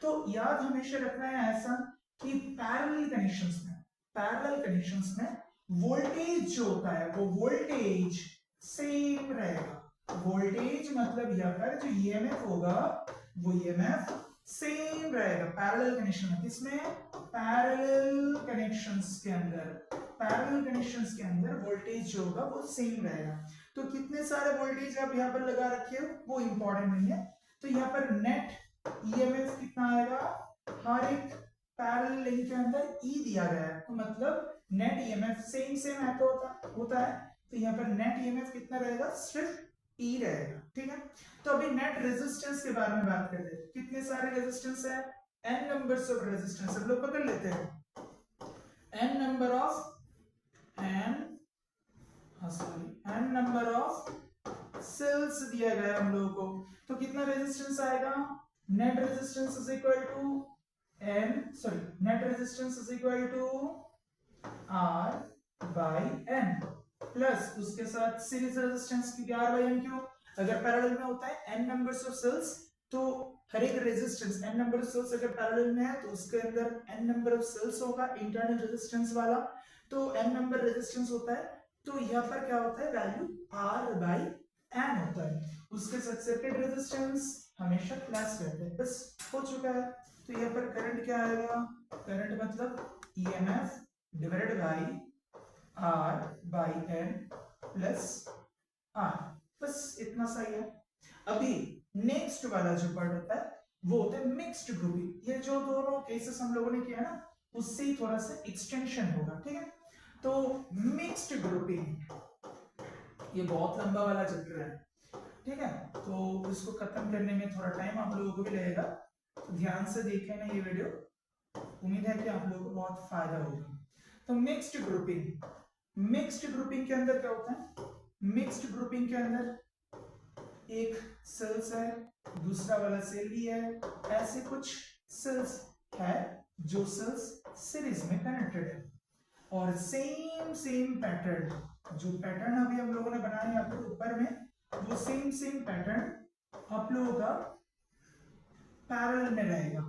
तो याद हमेशा रखना है ऐसा कि पैरेलल कनेक्शंस में वोल्टेज जो होता है वो वोल्टेज सेम रहेगा। वोल्टेज मतलब यहाँ पर जो ईएमएफ होगा वो ईएमएफ सेम रहेगा पैरेलल कनेक्शन में। किसमें? पैरेलल कनेक्शंस के अंदर वोल्टेज जो होगा वो सेम रहेगा। तो कितने सारे वोल्टेज आप यहाँ पर लगा रखे हो वो इंपॉर्टेंट नहीं है। तो यहाँ पर नेट ईएमएफ कितना आएगा, हर एक पैरेलल लिंक के अंदर E दिया गया है, तो मतलब नेट ईएमएफ सेम है तो होता है, तो यहाँ पर नेट ईएमएफ कितना रहेगा, सिर्फ E रहेगा, ठीक है। तो अभी नेट रेजिस्टेंस के बारे में बात करते हैं। कितने सारे रेजिस्टेंस है, n नंबर्स ऑफ रेजिस्टेंस हम लोग पकड़ लेते हैं, n नंबर ऑफ सेल्स दिया गया है हम लोगों को, तो कितना रेजिस्टेंस आएगा, net resistance is equal to R by N, plus उसके साथ सीरीज रेजिस्टेंस, क्योंकि R by N क्यों, अगर पैरेलल में होता है n नंबर्स ऑफ सेल्स तो हर एक resistance n number of cells अगर पैरेलल में है तो उसके अंदर n नंबर ऑफ सेल्स होगा इंटरनल रेजिस्टेंस वाला, तो n नंबर रेजिस्टेंस होता है, तो यहाँ पर क्या होता है वैल्यू R by N होता है। उसके साथ सर्किट रेजिस्टेंस हमेशा प्लस रहता है। बस हो चुका है। तो यहाँ पर करंट क्या आएगा, करंट मतलब EMF divided by R by N plus R, बस इतना सही है। अभी नेक्स्ट वाला जो पार्ट होता है वो होता है मिक्स्ड ग्रुपिंग। ये जो दोनों केसेस हम लोगों ने किया ना उससे ही थोड़ा सा एक्सटेंशन होगा, ठीक है। तो मिक्स्ड ग्रुपिंग ये बहुत लंबा वाला चैप्टर है, ठीक है, तो इसको खत्म करने में थोड़ा टाइम आप लोगों को भी लगेगा, तो ध्यान से देखें ना ये वीडियो, उम्मीद है कि आप लोगों को बहुत फायदा होगा। तो मिक्स्ड ग्रुपिंग, मिक्स्ड ग्रुपिंग के अंदर क्या होता है, मिक्स्ड ग्रुपिंग के अंदर एक सेल्स है, दूसरा वाला सेल भी है, ऐसे कुछ सेल्स है जो सेल्स सीरीज में कनेक्टेड है, और सेम पैटर्न, जो पैटर्न अभी हम लोगों ने बनाया यहाँ पर ऊपर में, वो सेम पैटर्न आप लोगों का पैरेलल में रहेगा,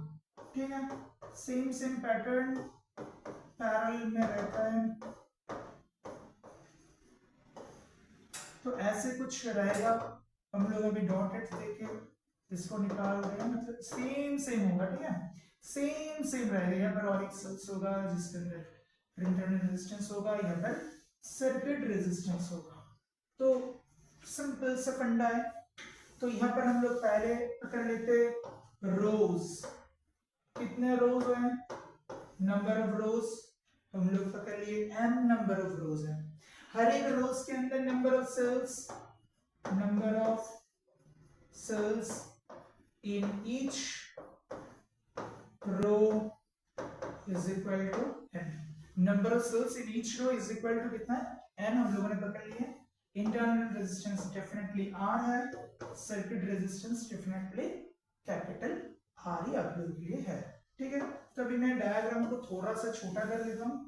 ठीक है, सेम पैटर्न पैरेलल में रहता है। तो ऐसे कुछ रहेगा, हम लोग अभी डॉटेड देके इसको निकाल रहे हैं, मतलब सेम होगा, ठीक है, सेम रहेगा। यहाँ पर और एक सेल्स होगा जिसके अंदर इंटरनल रेजिस्टेंस होगा, यहाँ पर सर्किट रेजिस्टेंस होगा। तो सिंपल सा फंडा है। तो यहाँ पर हम लोग पहले पकड़ लेते रोज, कितने रोज हैं, नंबर ऑफ रोज, हम लोग पकड़ लिए n नंबर ऑफ रोज है, हर एक रोज के अंदर number of cells in each row is equal to n, number of cells in each row is equal to कितना है n, हम लोगों ने पकड़ लिया। इंटरनल रेजिस्टेंस डेफिनेटली R है, circuit resistance definitely capital R ही आप लोगों के लिए है, ठीक है। तो अभी मैं डायग्राम को थोड़ा सा छोटा कर लेता हूं।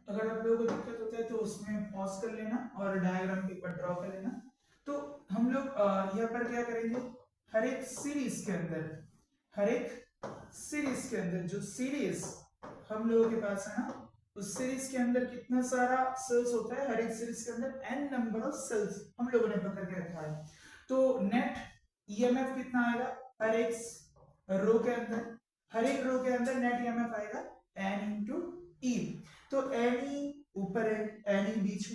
अगर आप लोगों को दिक्कत होता है तो उसमें पॉज कर लेना और डायग्राम को एक बार ड्रॉ कर लेना। तो हम लोग यहाँ पर क्या करेंगे, हर एक सीरीज के अंदर जो सीरीज हम लोगों के पास है ना, उस सीरीज के अंदर कितना सारा सेल्स होता है, हर एक सीरीज के अंदर n नंबर ऑफ सेल्स हम लोगों ने पकड़ के रखा है। तो नेट ईएमएफ कितना आएगा, हर एक रो के अंदर नेट ईएमएफ आएगा n इंटू ई। तो एनी ऊपर है, एनी बीच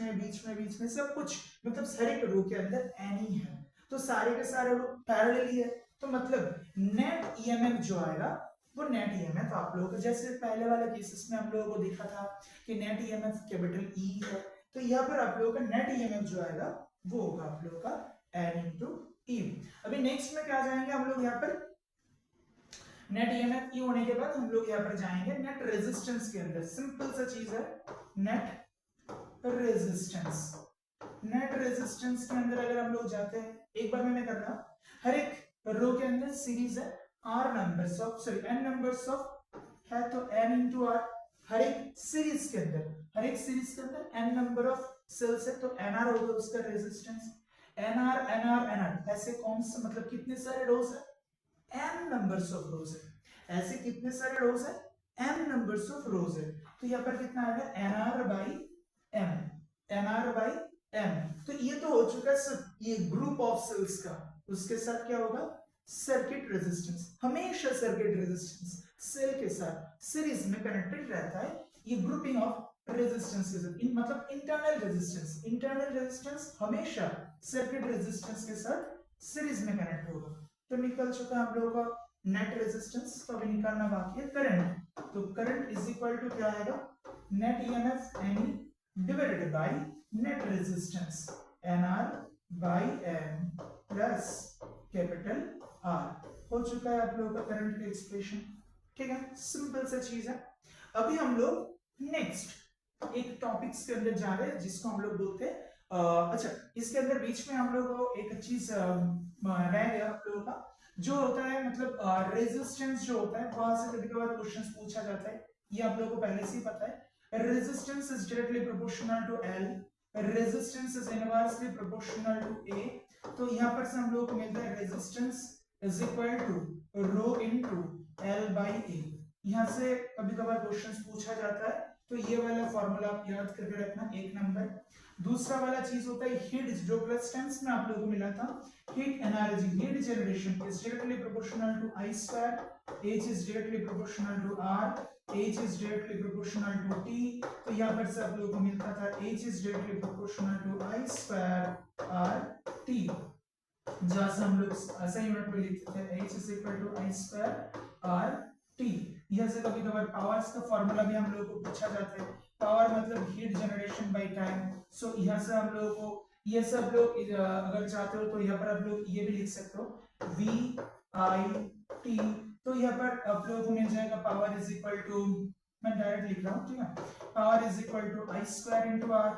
में सब कुछ, मतलब हर एक रो के अंदर एनी है, तो सारे के सारे रो पैरेलल है। तो मतलब नेट ईएमएफ जो आएगा वो नेट ईएमएफ आप लोगों को, जैसे पहले वाले केसेस में हम लोगों को देखा था कि नेट ईएमएफ कैपिटल ई है, तो यहाँ पर आप लोगों का नेट ईएमएफ जो आएगा वो होगा आप लोगों का n इंटू ई। अभी नेक्स्ट में क्या जाएंगे हम लोग, यहाँ पर नेट ईएमएफ ई होने के बाद हम लोग यहाँ पर जाएंगे नेट रेजिस्टेंस के अंदर। सिंपल सा चीज है, नेट रेजिस्टेंस के अंदर अगर हम लोग जाते हैं, एक बार मैं कर रहा, हर एक रो के अंदर सीरीज है n नंबर्स ऑफ है, तो n इंटू आर, हर एक सीरीज के अंदर n नंबर ऑफ सेल्स है, तो nr होगा उसका रेजिस्टेंस, nr ऐसे कौन सा, मतलब कितने सारे रोज है, n नंबर्स ऑफ रोज है, ऐसे कितने सारे रोज है, n नंबर्स ऑफ रोज है, तो यहाँ पर कितना आएगा nr बाई m। तो ये तो हो चुका है ये ग्रुप ऑफ सेल्स का, उसके साथ क्या होगा, सर्किट रेजिस्टेंस, हमेशा सर्किट रेजिस्टेंस सेल के साथ सीरीज में कनेक्टेड रहता है, ये ग्रुपिंग ऑफ रेजिस्टेंस के साथ, मतलब इंटरनल रेजिस्टेंस हमेशा सर्किट रेजिस्टेंस के साथ सीरीज में कनेक्ट होगा। तो निकल चुका हम लोगों का नेट रेजिस्टेंस, तो अभी निकालना बाकी है करंट। तो करंट इज इक्वल टू क्या आएगा, net EMF nE divided by net resistance nR by m plus capital R. हो चुका है आप लोगों का करंट का एक्सप्रेशन, ठीक है, सिंपल सा चीज है। अभी हम लोग नेक्स्ट एक टॉपिक्स के अंदर जा रहे हैं जिसको हम लोग बोलते हैं अच्छा, इसके अंदर बीच में हम लोग को एक चीज रह गया आप लोगों का, जो होता है मतलब रेजिस्टेंस जो होता है वहां से कभी कभार क्वेश्चंस पूछा जाता है, ये आप लोगों को पहले से ही पता है। Resistance is directly proportional to L, resistance is inversely proportional to A. तो यहाँ पर से हम लोगों को मिलता है resistance is equal to rho into L by A. यहाँ से कभी कभार क्वेश्चंस पूछा जाता है, तो ये वाला फॉर्मूला आप याद करके रखना, एक नंबर। दूसरा वाला चीज होता है हीट, जो प्लस टेंस में आप लोगों को मिला था, heat energy, heat generation is directly proportional to I square, H is directly proportional to R, H is directly proportional to T। तो यहाँ पर से आप लोगों को मिलता था H is directly proportional to I square R T, जहाँ से हम लोग ऐसा यूनिट में लिखते थे H is equal to I square R T। यहाँ से कभी कभार पावर्स का फॉर्मूला भी हम लोगों को पूछा जाता है, पावर मतलब हीट जनरेशन बाय टाइम। सो यहाँ से हम लोगों को ये सब लोग अगर चाहते हो तो यहाँ पर आप लोग ये भी लिख सकते हो V I T। तो यहाँ पर आप लोगों को मिल जाएगा पावर इज इक्वल टू, मैं डायरेक्ट लिख रहा हूँ, ठीक है, power is equal to I square into R,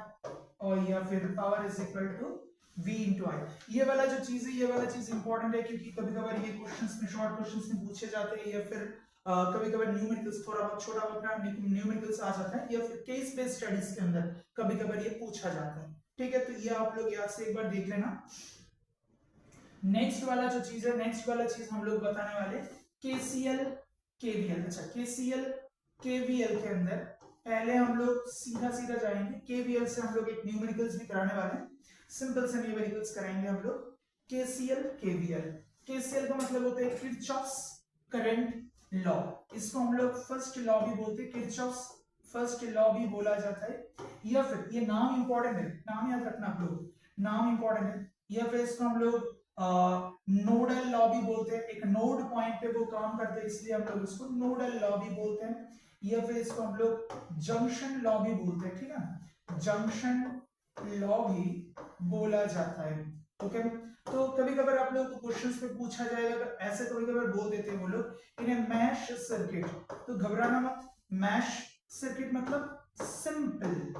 और या फिर power is equal to V into I. ये वाला जो चीज है, ये वाला चीज इंपॉर्टेंट है, क्योंकि कभी कभार ये क्वेश्चंस में, शॉर्ट क्वेश्चंस में पूछे जाते हैं, या फिर कभी कभार न्यूमेरिकल्स, थोड़ा बहुत छोटा बहुत न्यूमेरिकल्स आ जाता है, या फिर केस बेस्ड स्टडीज के अंदर कभी कभार ये पूछा जाता है, ठीक है। तो ये आप लोग याद से एक बार देख लेना। नेक्स्ट वाला जो चीज है, नेक्स्ट वाला चीज हम लोग बताने वाले केसीएल केवीएल। अच्छा, केसीएल केवीएल के अंदर पहले हम लोग सीधा सीधा जाएंगे, केवीएल से हम लोग एक न्यूमेरिकल्स भी कराने वाले हैं, सिंपल से न्यूमेरिकल्स कराएंगे हम लोग। केसीएल केवीएल, केसीएल का मतलब होता है किरचॉफ्स करंट लॉ, इसको हम लोग फर्स्ट लॉ भी बोलते हैं, किरचॉफ्स फर्स्ट लॉ भी बोला जाता है, या फिर ये नाम इंपॉर्टेंट है, नाम याद रखना आप लोग, नाम इंपॉर्टेंट है, या फिर इसको हम लोग नोडल लॉ भी बोलते हैं, एक नोड पॉइंट पे वो काम करते हैं इसलिए हम लोग इसको नोडल लॉ भी बोलते हैं, या फिर इसको हम लोग जंक्शन लॉ भी बोलते हैं, ठीक है ना, जंक्शन लॉ भी बोला जाता है। ओके, तो कभी कभार आप लोगों को क्वेश्चंस में पूछा जाएगा, अगर ऐसे कभी कभार बोल देते हैं वो लोग इन ए मैश सर्किट, तो घबराना मत, मैश सर्किट मतलब सिंपल,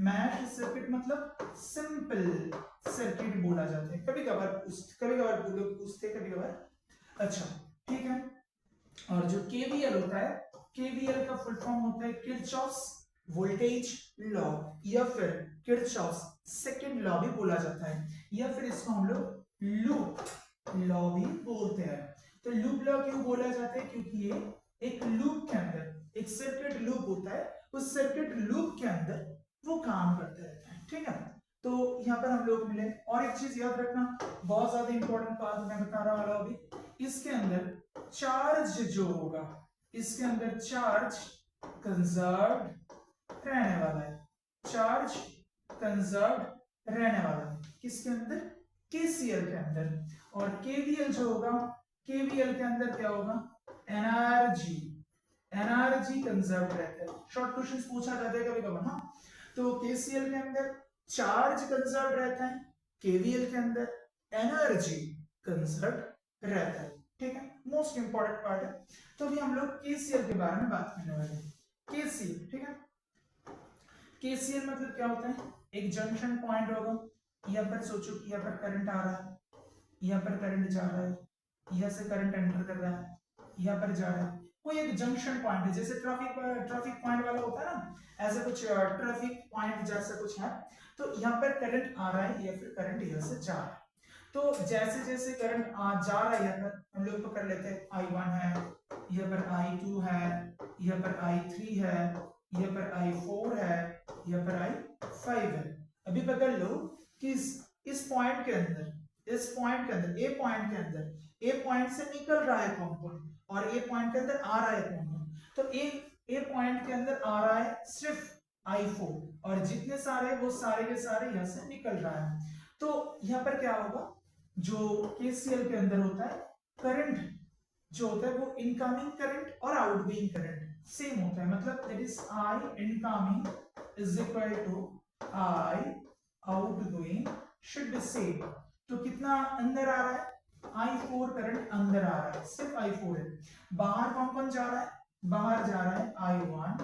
मैश सर्किट मतलब सिंपल सर्किट बोला जाता है, कभी कभार लोग पूछते, कभी कभार। अच्छा, ठीक है। और जो केवीएल होता है, केवीएल का फुल फॉर्म होता है किरचॉफ्स वोल्टेज लॉ, या फिर किरचॉफ्स सेकंड लॉ भी बोला जाता है, या फिर इसको हम लोग लूप लॉ भी बोलते हैं। तो लूप लॉ क्यों बोला जाता है, क्योंकि ये एक लूप के अंदर एक सर्किट लूप होता है, उस सर्किट लूप के अंदर वो काम करते रहते हैं, ठीक है। तो यहाँ पर हम लोग मिले, और एक चीज याद रखना, बहुत ज्यादा इंपॉर्टेंट बात मैं बता रहा वाला अभी, इसके अंदर चार्ज जो होगा, इसके अंदर चार्ज कंजर्व रहने वाला है, चार्ज कंजर्व रहने वाला है, किसके अंदर, केसीएल के अंदर। और केवीएल जो होगा, केवीएल के अंदर क्या होगा, एनर्जी, एनर्जी कंजर्व रहता है, शॉर्ट क्वेश्चंस पूछा जाता है कभी कभार, हाँ। तो केसीएल के अंदर चार्ज कंजर्व रहता है, केवीएल के अंदर एनर्जी कंजर्व रहता है, ठीक है, मोस्ट इंपॉर्टेंट पार्ट है। तो अभी हम लोग केसीएल के बारे में बात करने वाले हैं, केसीएल, ठीक है। केसीएल मतलब क्या होता है, एक जंक्शन पॉइंट होगा, यहाँ पर सोचो कि यहाँ पर करंट आ रहा है, यहाँ पर करंट जा रहा है, यहाँ से करंट एंटर कर रहा है, यहाँ पर जा रहा है, कोई एक जंक्शन पॉइंट है, जैसे ट्रैफिक पॉइंट वाला होता है ना, ऐसा कुछ ट्रैफिक पॉइंट जैसा कुछ है। तो यहाँ पर करंट आ रहा है या फिर करंट यहाँ से जा रहा है, तो जैसे जैसे करंट जा रहा है, यहाँ पर हम लोग पकड़ लेते हैं I1 है, यहाँ पर I2 है, यहाँ पर I3 है, यहाँ पर I4 है, यहाँ पर I5 है। अभी पकड़ लो कि इस पॉइंट के अंदर, इस पॉइंट के अंदर, ए पॉइंट के अंदर, ए पॉइंट से निकल रहा है कंपाउंड, और ए पॉइंट के अंदर आ रहा है कंपाउंड। तो ए पॉइंट के अंदर आ रहा है सिर्फ I4, और जितने सारे वो सारे के सारे यहाँ से निकल रहा है। तो यहाँ पर क्या होगा, जो केसीएल के अंदर होता है, करंट जो होता है वो इनकमिंग करंट और आउटगोइंग करंट सेम होता है, मतलब that is I incoming is equal to I outgoing should be same. तो कितना अंदर आ रहा है, I4 करंट अंदर आ रहा है, सिर्फ I4 है। बाहर कौन कौन जा रहा है, बाहर जा रहा है I1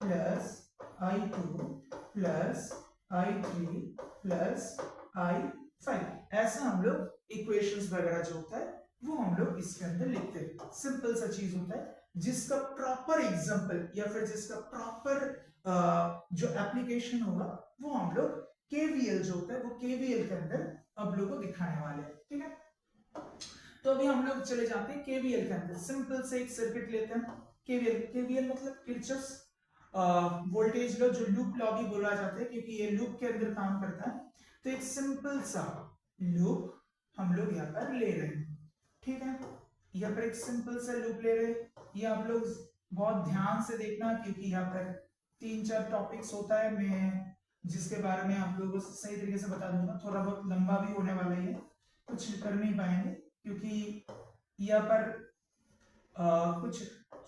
plus I2 plus I3 plus I5। ऐसे हम लोग इक्वेशंस वगैरह जो होता है वो हम लोग इसके अंदर लिखते हैं। सिंपल सा चीज होता है जिसका प्रॉपर एग्जांपल या फिर जिसका प्रॉपर जो एप्लीकेशन होगा वो हम लोग केवीएल जो होता है वो केवीएल के अंदर अब लोगों को दिखाने वाले हैं। ठीक है, तो अभी हम लोग चले जाते हैं केवीएल के अंदर। सिंपल से एक सर्किट लेते हैं। केवीएल, केवीएल मतलब किरचॉफ्स वोल्टेज लॉ, जो लूप लॉ भी बोला जाता है क्योंकि ये लूप के अंदर काम करता है। तो एक सिंपल सा लूप हम लोग यहाँ पर ले रहे हैं। ठीक है, यहाँ पर एक सिंपल सा लूप ले रहे हैं। ये आप लोग बहुत ध्यान से देखना क्योंकि यहाँ पर 3-4 टॉपिक्स होता है, मैं जिसके बारे में आप लोगों को सही तरीके से बता दूंगा। थोड़ा बहुत लंबा भी होने वाला है, कुछ कर नहीं पाएंगे क्योंकि यहाँ पर कुछ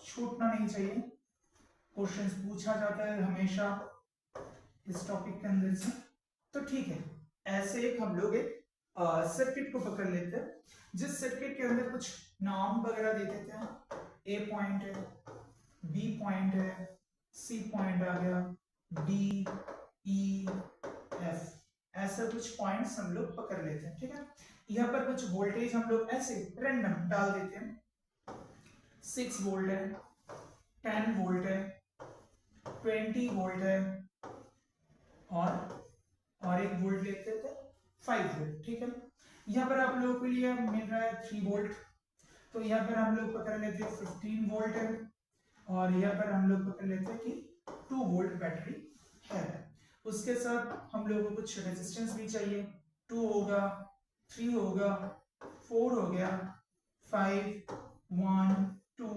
छूटना नहीं चाहिए। क्वेश्चंस पूछा जाता है हमेशा इस टॉपिक के अंदर से। तो ठीक है, ऐसे एक हम लोग एक सर्किट को पकड़ लेते हैं जिस सर्किट के अंदर कुछ नाम वगैरह दे देते हैं। ए पॉइंट है, बी पॉइंट है, सी पॉइंट आ गया, डी ई एफ, ऐसा कुछ पॉइंट्स हम लोग पकड़ लेते हैं। ठीक है, यहाँ पर कुछ वोल्टेज हम लोग ऐसे रैंडम डाल देते हैं। 6 वोल्ट है, 10 वोल्ट है, 20 वोल्ट है और एक वोल्ट लेते थे 5 वोल्ट। ठीक है, यहाँ पर आप लोगों के लिए मिल रहा है 3 वोल्ट, तो यहाँ पर हम लोग पकड़ लेते हैं 15 वोल्ट है और यहाँ पर हम लोग पकड़ लेते हैं कि 2 वोल्ट बैटरी है। उसके साथ हम लोगों को कुछ रेजिस्टेंस भी चाहिए। 2 होगा, 3 होगा, 4 हो गया, 5, 1, 2,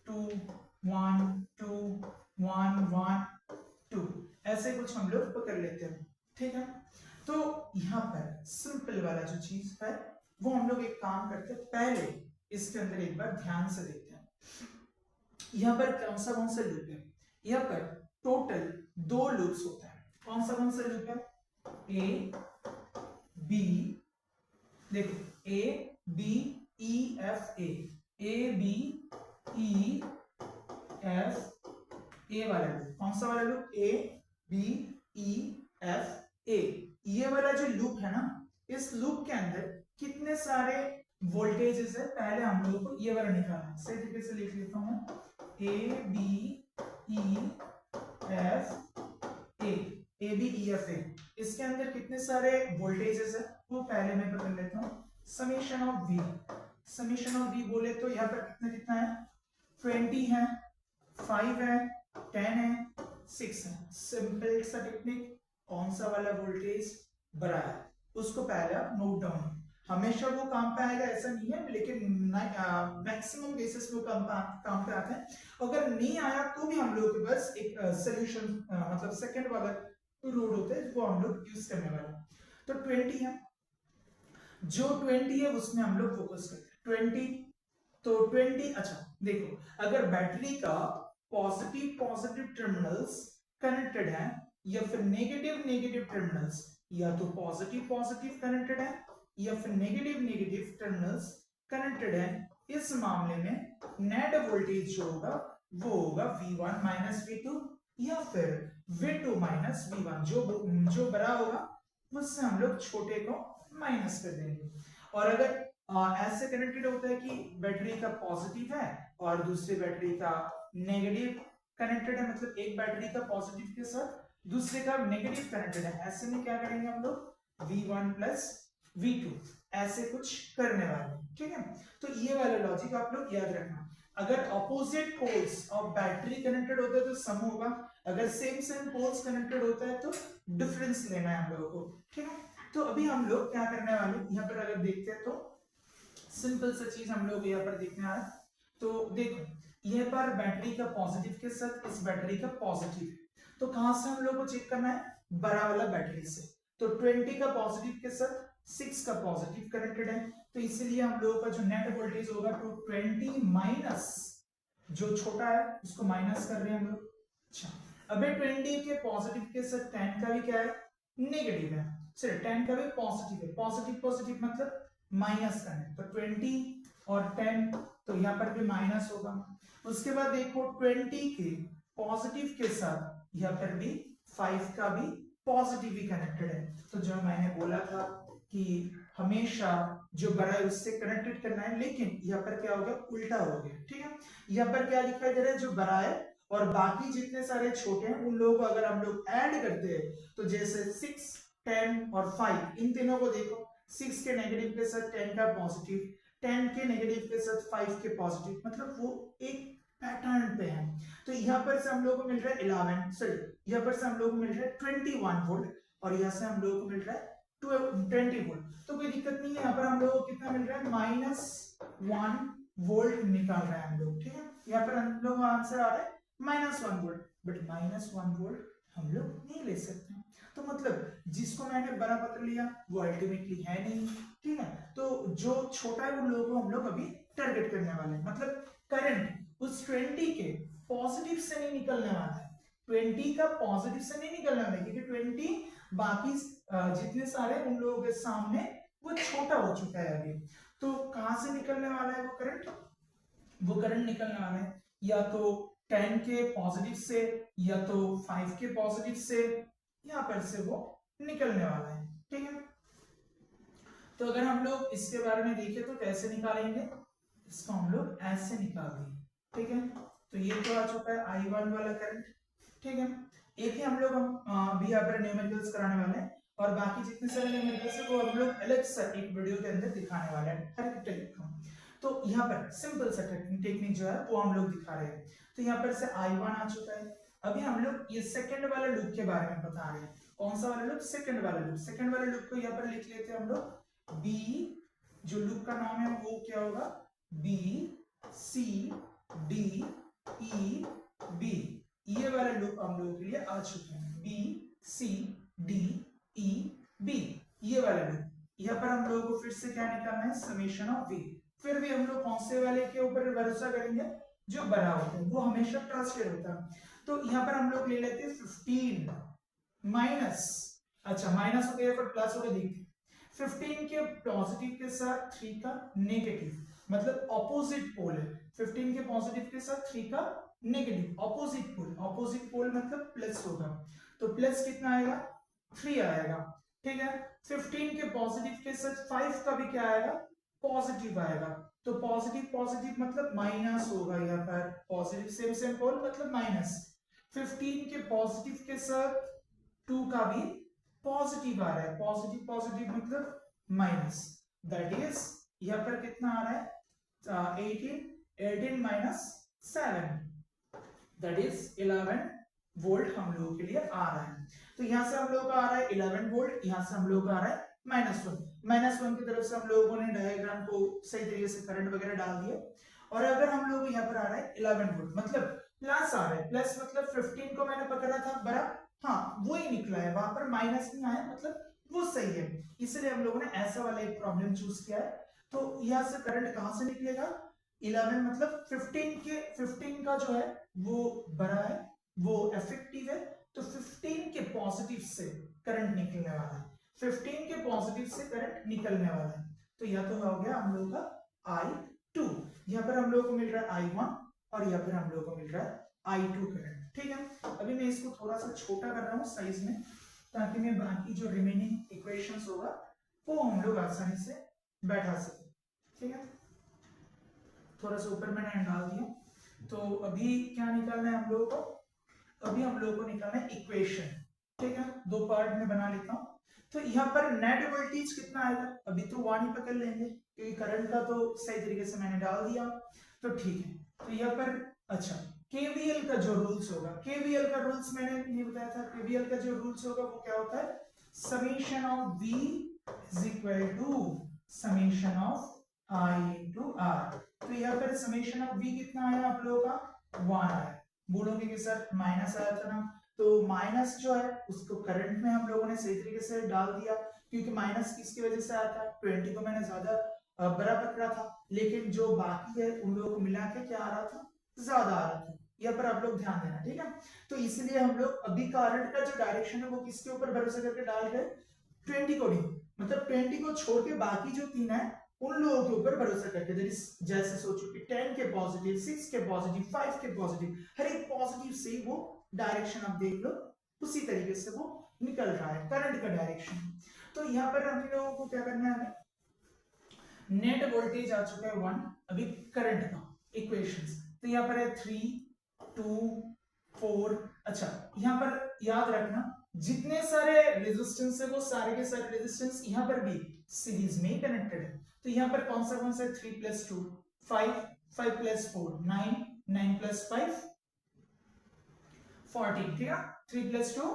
2, 1, 2, 1, 1, 2, ऐसे कुछ हम लोग पकड़ लेते हैं। ठीक है, तो यहाँ पर सिंपल वाला जो चीज है वो हम लोग एक काम करते हैं, पहले इसके अंदर एक बार ध्यान से देखते हैं। यहाँ पर कौन सा लूप है? यहाँ पर टोटल 2 लूप्स होता है। कौन सा लूप है? ए बी, देखो A B E F, A B E F, A वाला लूप। कौन सा वाला loop? A B E F A. ये वाला जो लूप है ना, इस लूप के अंदर कितने सारे वोल्टेजेस है पहले हम लोगों को ये वाला निकालना है। सही तरीके से लिख लेता हूं, ए बी ई एफ ए, इसके अंदर कितने सारे वोल्टेजेस है वो पहले मैं पकड़ लेता हूं। समेशन ऑफ वी बोले तो यहाँ पर कितना है? 20 है, 5 है, 10 है, 6 है। सिंपल सा टेक्निक, कौन सा वाला वोल्टेज बड़ा है उसको पहले आप नोट डाउन। हमेशा वो काम पे आएगा ऐसा नहीं है, लेकिन मैक्सिमम केसेस वो काम पे आते हैं। अगर नहीं आया तो भी हम लोग के पास एक सोल्यूशन मतलब सेकंड वाला रूट होता है वो हम लोग यूज करने वाले हैं। तो 20 है, जो 20 है उसमें हम लोग फोकस करते हैं। 20, तो 20, अच्छा देखो, अगर बैटरी का पॉजिटिव टर्मिनल्स कनेक्टेड है या फिर नेगेटिव टर्मिनल्स, या तो पॉजिटिव कनेक्टेड है या फिर नेगेटिव टर्मिनल्स कनेक्टेड है, इस मामले में नेट वोल्टेज जो होगा वो होगा V1 माइनस V2 या फिर V2 माइनस V1, जो बड़ा होगा उससे हम लोग छोटे को माइनस कर देंगे। और अगर ऐसे कनेक्टेड होता है कि बैटरी का पॉजिटिव है और दूसरी बैटरी का नेगेटिव कनेक्टेड है, मतलब एक बैटरी का पॉजिटिव के साथ दूसरे का नेगेटिव कनेक्टेड है, ऐसे में क्या करेंगे हम लोग? V1 प्लस V2 ऐसे कुछ करने वाले। ठीक है, तो ये वाला लॉजिक आप लोग याद रखना। अगर opposite poles of battery connected होता है तो सम होगा, अगर सेम पोल्स कनेक्टेड होता है तो डिफरेंस लेना है हम लोगों को। ठीक है, तो अभी हम लोग क्या करने वाले, यहाँ पर अगर देखते हैं तो सिंपल सा चीज हम लोग यहाँ पर देखने आ रहा है। तो देखो, यह पर बैटरी का पॉजिटिव के साथ इस बैटरी का पॉजिटिव है, तो कहां से हम लोग को चेक करना है? बड़ा वाला बैटरी से। तो 20 का पॉजिटिव के साथ 6 का पॉजिटिव कनेक्टेड है, तो इसलिए हम लोगों का जो नेट वोल्टेज होगा तो 20 माइनस जो छोटा है उसको माइनस कर रहे हैं हम लोग। अच्छा, अबे 20 के पॉजिटिव के साथ 10 का भी क्या है? नेगेटिव है। चलिए 10 का भी पॉजिटिव है, पॉजिटिव मतलब माइनस करना है, तो 20 और 10 तो यहाँ पर भी माइनस होगा। उसके बाद देखो 20 के पॉजिटिव के साथ यहाँ पर भी 5 का भी पॉजिटिव ही कनेक्टेड है, तो जो मैंने बोला था कि हमेशा जो बड़ा है उससे कनेक्टेड करना है, लेकिन यहाँ पर क्या हो गया, उल्टा हो गया। ठीक है, यहाँ पर क्या दिखाई दे रहा है, जो बड़ा है और बाकी जितने सारे छोटे हैं उन लोगों को अगर हम लोग ऐड करते हैं तो जैसे 6, 10 और 5, इन तीनों को देखो, 6 के नेगेटिव के साथ 10 का पॉजिटिव, 10 के नेगेटिव के साथ 5 के पॉजिटिव, मतलब वो एक पैटर्न पे है। तो यहाँ पर से हम लोग को मिल रहा है 11, सॉरी यहाँ पर से हम लोग को मिल रहा है 21 वोल्ट और यहाँ से हम लोग को मिल रहा है 20 वोल्ट। तो कोई दिक्कत नहीं है, यहाँ पर हम लोग को कितना मिल रहा है, -1 वोल्ट निकाल रहे हैं हम लोग। ठीक है, यहाँ पर हम लोग आंसर आ रहा है -1 वोल्ट, बट -1 वोल्ट हम लोग नहीं ले सकते। तो मतलब जिसको मैंने बड़ा पत्र लिया वो अल्टीमेटली है नहीं। ठीक है, तो जो छोटा है उन लोगों को हम लोग अभी टारगेट करने वाले हैं। मतलब करंट उस 20 के पॉजिटिव से नहीं निकलने वाला है, 20 का पॉजिटिव से नहीं निकलने वाला है, क्योंकि 20 बाकी जितने सारे उन लोगों के सामने वो छोटा हो चुका है अभी। तो कहां से निकलने वाला है वो करंट, वो करंट निकलने वाला है या तो 10 के पॉजिटिव से या तो 5 के पॉजिटिव से, यहां पर से वो निकलने वाला है। ठीक है, तो अगर हम लोग इसके बारे में देखें तो कैसे निकालेंगे, इसको हम लोग ऐसे निकाल देंगे। ठीक है, तो ये तो आ चुका है I1 वाला करंट। ठीक है, एक ही हम लोग भी यहाँ पर न्यूमेरिकल्स कराने वाले हैं और बाकी जितने सारे न्यूमेरिकल्स है वो हम लोग अलग से एक वीडियो के अंदर दिखाने वाले हैं हर एक टेक्निक को। तो यहाँ पर सिंपल सा टेक्निक जो है वो हम लोग दिखा रहे हैं। तो यहाँ पर से I1 आ चुका है। अभी हम लोग ये सेकंड वाला लूप के बारे में बता रहे हैं। कौन सा वाला लूप, सेकंड वाला लूप। सेकंड वाले लूप को यहाँ पर लिख लेते हैं हम लोग B, जो लूप का नाम है वो क्या होगा, B C D E B, ये वाला लूप हम लोगों के लिए आ चुके हैं। B C D E B, ये वाला लूप। यहाँ पर हम लोगों को फिर से क्या निकालना है, समेशन ऑफ V। फिर भी हम लोग कौन से वाले के ऊपर भरोसा करेंगे, जो बड़ा होता है वो हमेशा ट्रस्टेड होता है। तो यहाँ पर हम लोग ले लेते हैं 15 माइनस, अच्छा माइनस हो गया फिर प्लस हो गया, देखिए 15 के पॉजिटिव के साथ 3 का नेगेटिव, मतलब ऑपोजिट पोल है। 15 के पॉजिटिव के साथ 3 का negative, opposite pole, opposite pole मतलब प्लस होगा। तो प्लस कितना आएगा, 3 आएगा। ठीक है, 15 के पॉजिटिव के साथ 5 का भी क्या आएगा, पॉजिटिव आएगा। तो पॉजिटिव पॉजिटिव मतलब माइनस होगा, यहाँ पर पॉजिटिव सेम सेम पोल मतलब माइनस। 15 के पॉजिटिव के साथ 2 का भी पॉजिटिव आ रहा है, पॉजिटिव पॉजिटिव मतलब माइनस, दैट इज यहाँ पर कितना आ रहा है, 18 माइनस 7, दैट इज 11 वोल्ट हम लोगों के लिए आ रहा है। तो यहाँ से हम लोगों का आ रहा है 11 वोल्ट, यहाँ से हम लोगों का आ रहा है -1 की तरफ से हम लोगों ने डायग्राम को सही तरीके से करंट वगैरह डाल दिया। और अगर हम लोग यहाँ पर आ रहा है 11 वोल्ट, मतलब प्लस आ रहा है, प्लस मतलब 15 को मैंने पकड़ा था बड़ा, हाँ वो ही निकला है, वहां पर माइनस नहीं आया, मतलब वो सही है। इसलिए हम लोगों ने ऐसा वाला एक प्रॉब्लम चूज किया है। तो यहाँ से करंट कहां से निकलेगा, 11 मतलब 15 का जो है वो बड़ा है, वो इफेक्टिव है। तो 15 के पॉजिटिव से करंट निकलने वाला है, 15 के पॉजिटिव से करंट निकलने वाला है। तो यह तो हो गया हम लोगों का I2, यहाँ पर हम लोगों को मिल रहा है I1 और यहाँ पर हम लोगों को मिल रहा है I2 करंट। ठीक है, अभी मैं इसको थोड़ा सा छोटा कर रहा हूँ साइज में, ताकि मैं बाकी जो रिमेनिंग इक्वेशंस होगा वो हम लोग आसानी से बैठा सके। ठीक है, थोड़ा सा ऊपर मैंने डाल दिया। तो अभी क्या निकालना है हम लोगों को, अभी हम लोगों को निकालना है इक्वेशन। ठीक है, दो पार्ट में बना लेता हूँ। तो यहाँ पर नेट वोल्टेज कितना आएगा, अभी तो 1 ही पकड़ लेंगे क्योंकि करंट का तो सही तरीके से मैंने डाल दिया। तो ठीक है, तो यहाँ पर अच्छा केवीएल का जो रूल्स होगा, केवीएल का रूल्स मैंने ये बताया था, केवीएल का जो रूल्स होगा वो क्या होता है, summation of V is equal to summation of I into R। तो यहाँ पर समेशन ऑफ V कितना आया आप लोगों का, 1 आया। बोलोगे कि सर माइनस आया था ना, तो माइनस जो है उसको करंट में हम लोगों ने सही तरीके से डाल दिया, क्योंकि माइनस किसकी वजह से आया था, 20 को मैंने ज्यादा बड़ा पकड़ा था, लेकिन जो बाकी है उन लोगों को मिला के क्या आ रहा था, ज्यादा आ रहा था। यहाँ पर आप लोग ध्यान देना, ठीक है। तो इसलिए हम लोग अभी करंट का जो डायरेक्शन है वो किसके ऊपर भरोसा करके डाल रहे, 20 को नहीं, मतलब 20 को छोड़ के बाकी जो 3 है उन लोगों के ऊपर भरोसा करके, जैसे सोचो कि 10 के पॉजिटिव, 6 के पॉजिटिव, 5 के पॉजिटिव, हर एक पॉजिटिव से वो डायरेक्शन आप देख लो उसी तरीके से वो निकल रहा है करंट का डायरेक्शन। तो यहाँ पर हम लोगों को क्या करना है, हमें नेट वोल्टेज आ चुका है 1। अभी करंट का इक्वेशंस, तो यहाँ पर है 3 2 4। अच्छा, यहाँ पर याद रखना जितने सारे रेजिस्टेंस है वो सारे के सारे रेजिस्टेंस यहाँ पर भी सीरीज में कनेक्टेड है। तो यहाँ पर कौन सा 3 + 2 5, 5 + 4 9, 9 + 5 14। ठीक है, 3 + 2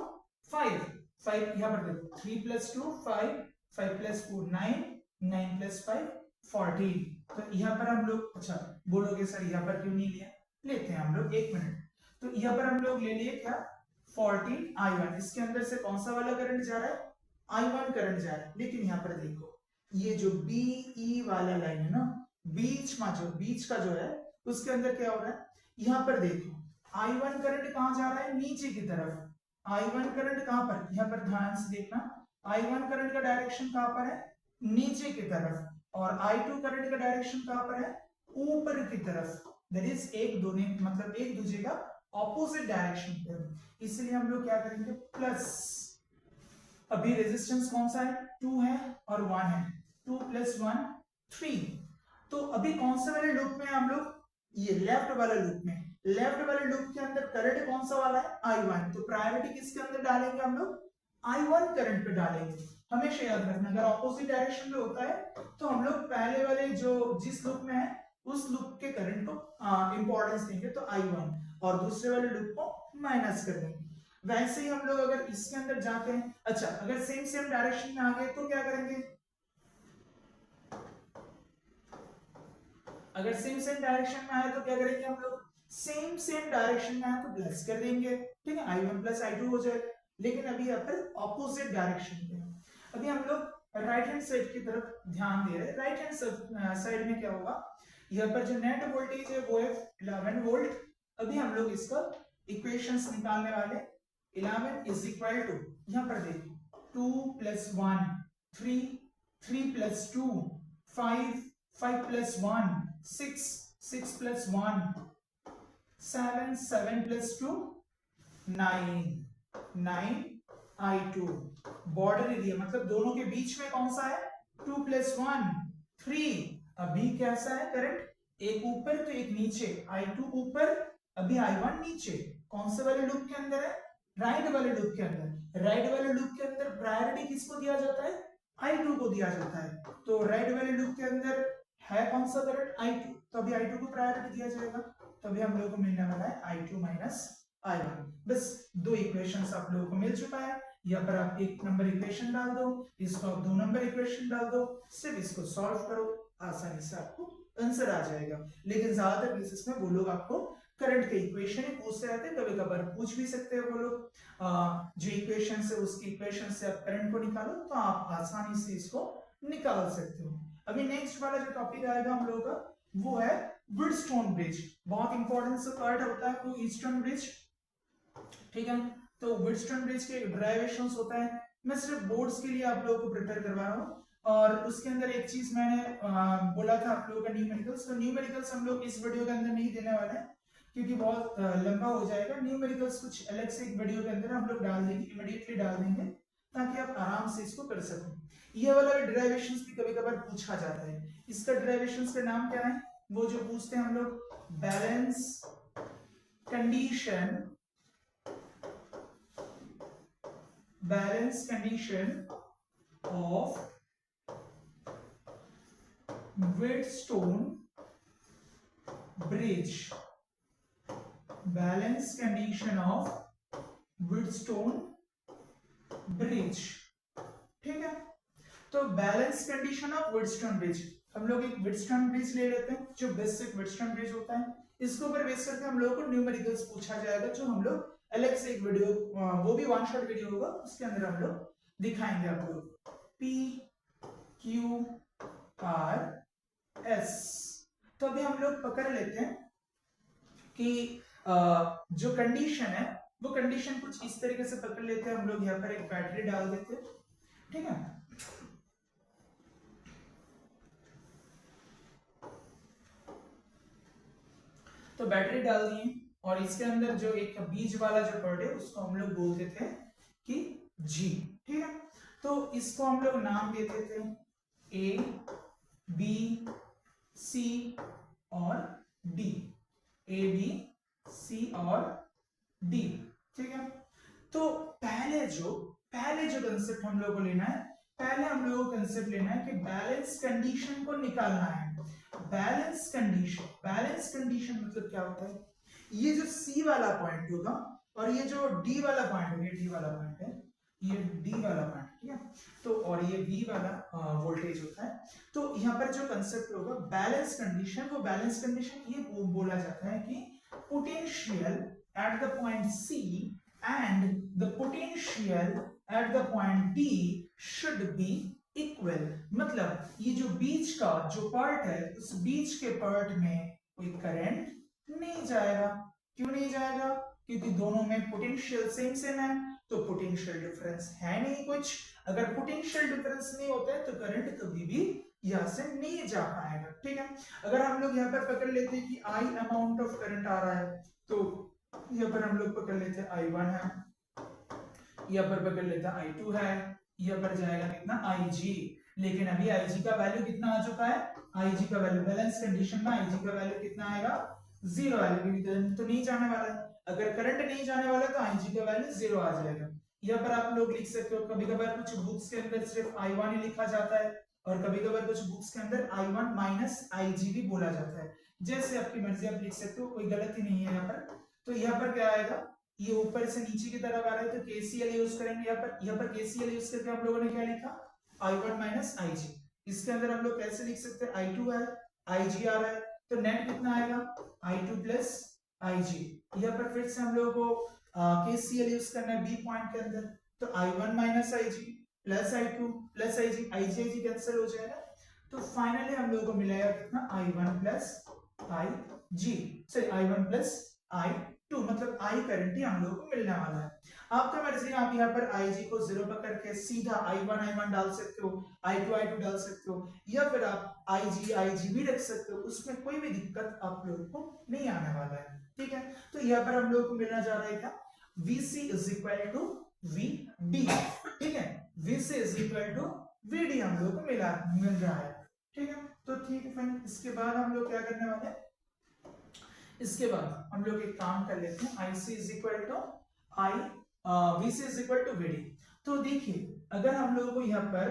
5, 5 यहाँ पर देखो 3 + 2 5, 5 + 4 9, 9 + 5 14। तो यहाँ पर हम लोग, अच्छा बोलोगे सर यहाँ पर क्यों नहीं लिया, लेते हैं हम लोग, एक मिनट। तो यहाँ पर हम लोग ले लिए क्या 14 I1, इसके अंदर से कौन सा वाला करंट जा रहा है, I1 करंट जा रहा है। लेकिन यहाँ पर देखो ये जो BE वाला लाइन है ना, बीच का जो है उसके अंदर क्या हो रहा है, यहाँ पर देखो I1 करंट कहां जा रहा है, नीचे की तरफ। I1 करंट कहां पर, यहाँ पर ध्यान से देखना, I1 करंट का डायरेक्शन कहां पर है, नीचे की तरफ, और I2 करंट का डायरेक्शन कहां पर है, ऊपर की तरफ। दैट इज एक दोनों मतलब एक दूसरे का ऑपोजिट डायरेक्शन पे। इसलिए हम लोग क्या करेंगे प्लस, अभी रेजिस्टेंस कौन सा है 2 है और 1 है, 2 + 1 3। तो अभी कौन से वाले लूप में हम लोग, ये लेफ्ट वाला लूप में, लेफ्ट वाले लूप के अंदर करंट कौन सा वाला है I1। तो प्रायोरिटी किसके अंदर डालेंगे हम लोग, I1 करंट पे डालेंगे। हमेशा याद रखना अगर ऑपोजिट डायरेक्शन में होता है तो हम लोग पहले वाले जो जिस लूप में है उस लूप के करंट को इंपॉर्टेंस देंगे, तो I1, और दूसरे वाले लूप को माइनस कर देंगे। वैसे ही हम लोग अगर इसके अंदर जाते हैं, अच्छा अगर सेम डायरेक्शन में आ गए तो क्या करेंगे, अगर सेम डायरेक्शन में आए तो क्या करेंगे हम लोग, सेम डायरेक्शन में आए तो प्लस कर देंगे। ठीक है, I1 + I2 हो जाएगा। लेकिन अभी यहाँ पर ऑपोजिट डायरेक्शन पे, अभी हम लोग राइट हैंड साइड की तरफ ध्यान दे रहे हैं। राइट हैंड साइड में क्या होगा, यहाँ पर जो नेट वोल्टेज है वो है 11 वोल्ट। अभी हम लोग इसका इक्वेशंस निकालने वाले। 11 = यहाँ पर देखो 2 + 1 3, 3 + 2 5, 5 + 1 6, 6 + 1 7, 7 + 2 9, 9 I2। बॉर्डर एरिया मतलब दोनों के बीच में कौन सा है 2 + 1 3। अभी कैसा है करंट, एक ऊपर तो एक नीचे, I2 ऊपर, अभी I1 नीचे। कौन से वाले लूप के अंदर है, राइट वाले लूप के अंदर। राइट वाले लूप के अंदर प्रायोरिटी किसको दिया जाता है, I2 को दिया जाता है। तो राइट वाले लूप के अंदर है कौन सा करंट I2, तो अभी I2 को प्रायोरिटी दिया जाएगा। तो अभी हम लोगों को मिलने वाला है I2 - I1। बस दो इक्वेशंस आप लोगों को मिल चुका है। यहाँ पर आप 1 नंबर इक्वेशन डाल दो, इसको आप 2 नंबर इक्वेशन डाल दो, सिर्फ इसको सॉल्व करो, आसानी से आपको आंसर आ जाएगा। लेकिन ज्यादातर केसेस में वो लोग आपको करंट के इक्वेशन ही पूछते रहते हैं, कभी कभार पूछ भी सकते हैं वो लोग जो इक्वेशन है उसकी इक्वेशन से आप करंट को निकालो, तो आप आसानी से इसको निकाल सकते हो। अभी नेक्स्ट वाला जो टॉपिक आएगा हम लोगों का वो है व्हीटस्टोन ब्रिज। बहुत इंपॉर्टेंट सा पार्ट होता है वो व्हीटस्टोन ब्रिज। ठीक है, तो व्हीटस्टोन ब्रिज के डेरिवेशंस होता है, मैं सिर्फ बोर्ड्स के लिए आप लोगों को प्रिपेयर करवा रहा हूँ। और उसके अंदर एक चीज मैंने बोला था आप लोगों का न्यूमेरिकल्स, तो न्यूमेरिकल्स हम लोग इस वीडियो के अंदर नहीं देने वाले हैं क्योंकि बहुत लंबा हो जाएगा। न्यूमेरिकल्स कुछ अलग से एक वीडियो के अंदर हम लोग डाल देंगे, इमीडिएटली डाल देंगे ताकि आप आराम से इसको कर सकें। ये वाला डेरिवेशंस भी कभी कभार पूछा जाता है। इसका डेरिवेशंस का नाम क्या है, वो जो पूछते हैं हम लोग, balance condition of Wheatstone bridge। Balance condition of Wheatstone bridge। ठीक है, तो balance condition of Wheatstone bridge, हम लोग एक Wheatstone bridge ले लेते हैं जो बेसिक Wheatstone bridge होता है। इसके ऊपर बेस करके हम लोगों को न्यूमेरिकल्स पूछा जाएगा, जो हम लोग अलग से एक वीडियो, वो भी 1 शॉट वीडियो होगा, उसके अंदर हम लोग दिखाएंगे आप लोग। P Q R S। तो अभी हम लोग पकड़ लेते हैं कि जो कंडीशन है वो कंडीशन कुछ इस तरीके से पकड़ लेते हैं हम लोग। यहाँ पर एक बैटरी डाल देते हैं, ठीक है। तो बैटरी डाल दिए और इसके अंदर जो एक बीज वाला जो पार्ट है उसको हम लोग बोलते थे कि G। ठीक है, तो इसको हम लोग नाम देते थे A बी सी और डी, ए बी सी और डी, ठीक है। तो पहले जो कंसेप्ट हम लोगों को लेना है, पहले हम लोगों को कंसेप्ट लेना है कि बैलेंस कंडीशन को निकालना है। बैलेंस कंडीशन मतलब क्या होता है, ये जो सी वाला पॉइंट होगा और ये जो डी वाला पॉइंट है, ये डी वाला पॉइंट है, ये डी वाला पॉइंट, ठीक है। तो और ये वी वाला वोल्टेज होता है। तो यहाँ पर जो कंसेप्ट होगा बैलेंस कंडीशन, वो बैलेंस कंडीशन ये बोला जाता है कि potential at the point C and the potential at the point D should be equal. मतलब ये जो बीच का जो पार्ट है, उस बीच के पार्ट में कोई करंट नहीं जाएगा। क्यों नहीं जाएगा? क्योंकि दोनों में पोटेंशियल सेम है, तो पोटेंशियल डिफरेंस है नहीं कुछ। अगर पोटेंशियल डिफरेंस नहीं होता है तो करंट कभी भी यहाँ से नहीं जा पाएगा, ठीक है। अगर हम लोग यहाँ पर पकड़ लेते हैं कि आई अमाउंट ऑफ करंट आ रहा है, तो यहाँ पर हम लोग पकड़ लेते हैं I1 है, यहाँ पर पकड़ लेते हैं I2 है, यहाँ पर जाएगा कितना IG। लेकिन अभी IG का वैल्यू कितना आ चुका है, IG का वैल्यू बैलेंस कंडीशन में IG का वैल्यू कितना आएगा, 0 आएगा, क्योंकि करंट तो नहीं जाने वाला है। अगर करंट नहीं जाने वाला तो IG का वैल्यू 0 आ जाएगा। यहाँ पर आप लोग लिख सकते हो, कभी कभार कुछ बुक्स के अंदर सिर्फ I1 ही लिखा जाता है और कभी कभार कुछ बुक्स के अंदर I1 माइनस IG भी बोला जाता है। जैसे आपकी मर्जी, आप लिख सकते हो, कोई गलती नहीं है यहाँ पर। तो यहाँ पर क्या आएगा, ये ऊपर से नीचे की तरफ आ रहा है तो KCL यूज करेंगे। यहाँ पर KCL यूज करके हम लोगों ने क्या लिखा, I1 माइनस IG। इसके अंदर हम लोग कैसे लिख सकते हैं, I2 है, IG आ रहा है, तो नेट कितना आएगा, I2 प्लस IG। यहाँ पर फिर से हम लोगों को KCL यूज करना है B पॉइंट के अंदर, तो I1 minus IG plus I2 plus IG, IG cancel हो जाएगा। तो फाइनली हम लोगों को मिलेगा कितना, I1 plus IG, sorry I1 plus I2, मतलब I करंट ही हम लोगों को मिलने वाला है। आपका मर्जी, आप यहाँ पर IG को 0 पकड़ के सीधा I1 डाल सकते हो, I2 डाल सकते हो, या फिर आप IG भी रख सकते हो, उसमें कोई भी दिक्कत आप लोगों को नहीं आने वाला है, ठीक है। तो यहाँ पर हम लोग को मिलना जा रहा है क्या, VC is equal to VD, ठीक है। VC is equal to VD हम लोग को मिल रहा है, ठीक है। तो ठीक है फ्रेंड, इसके बाद हम लोग क्या करने वाले हैं, इसके बाद हम लोग एक काम कर लेते हैं, IC is equal to VC is equal to VD। तो देखिए, अगर हम लोगों को यहाँ पर,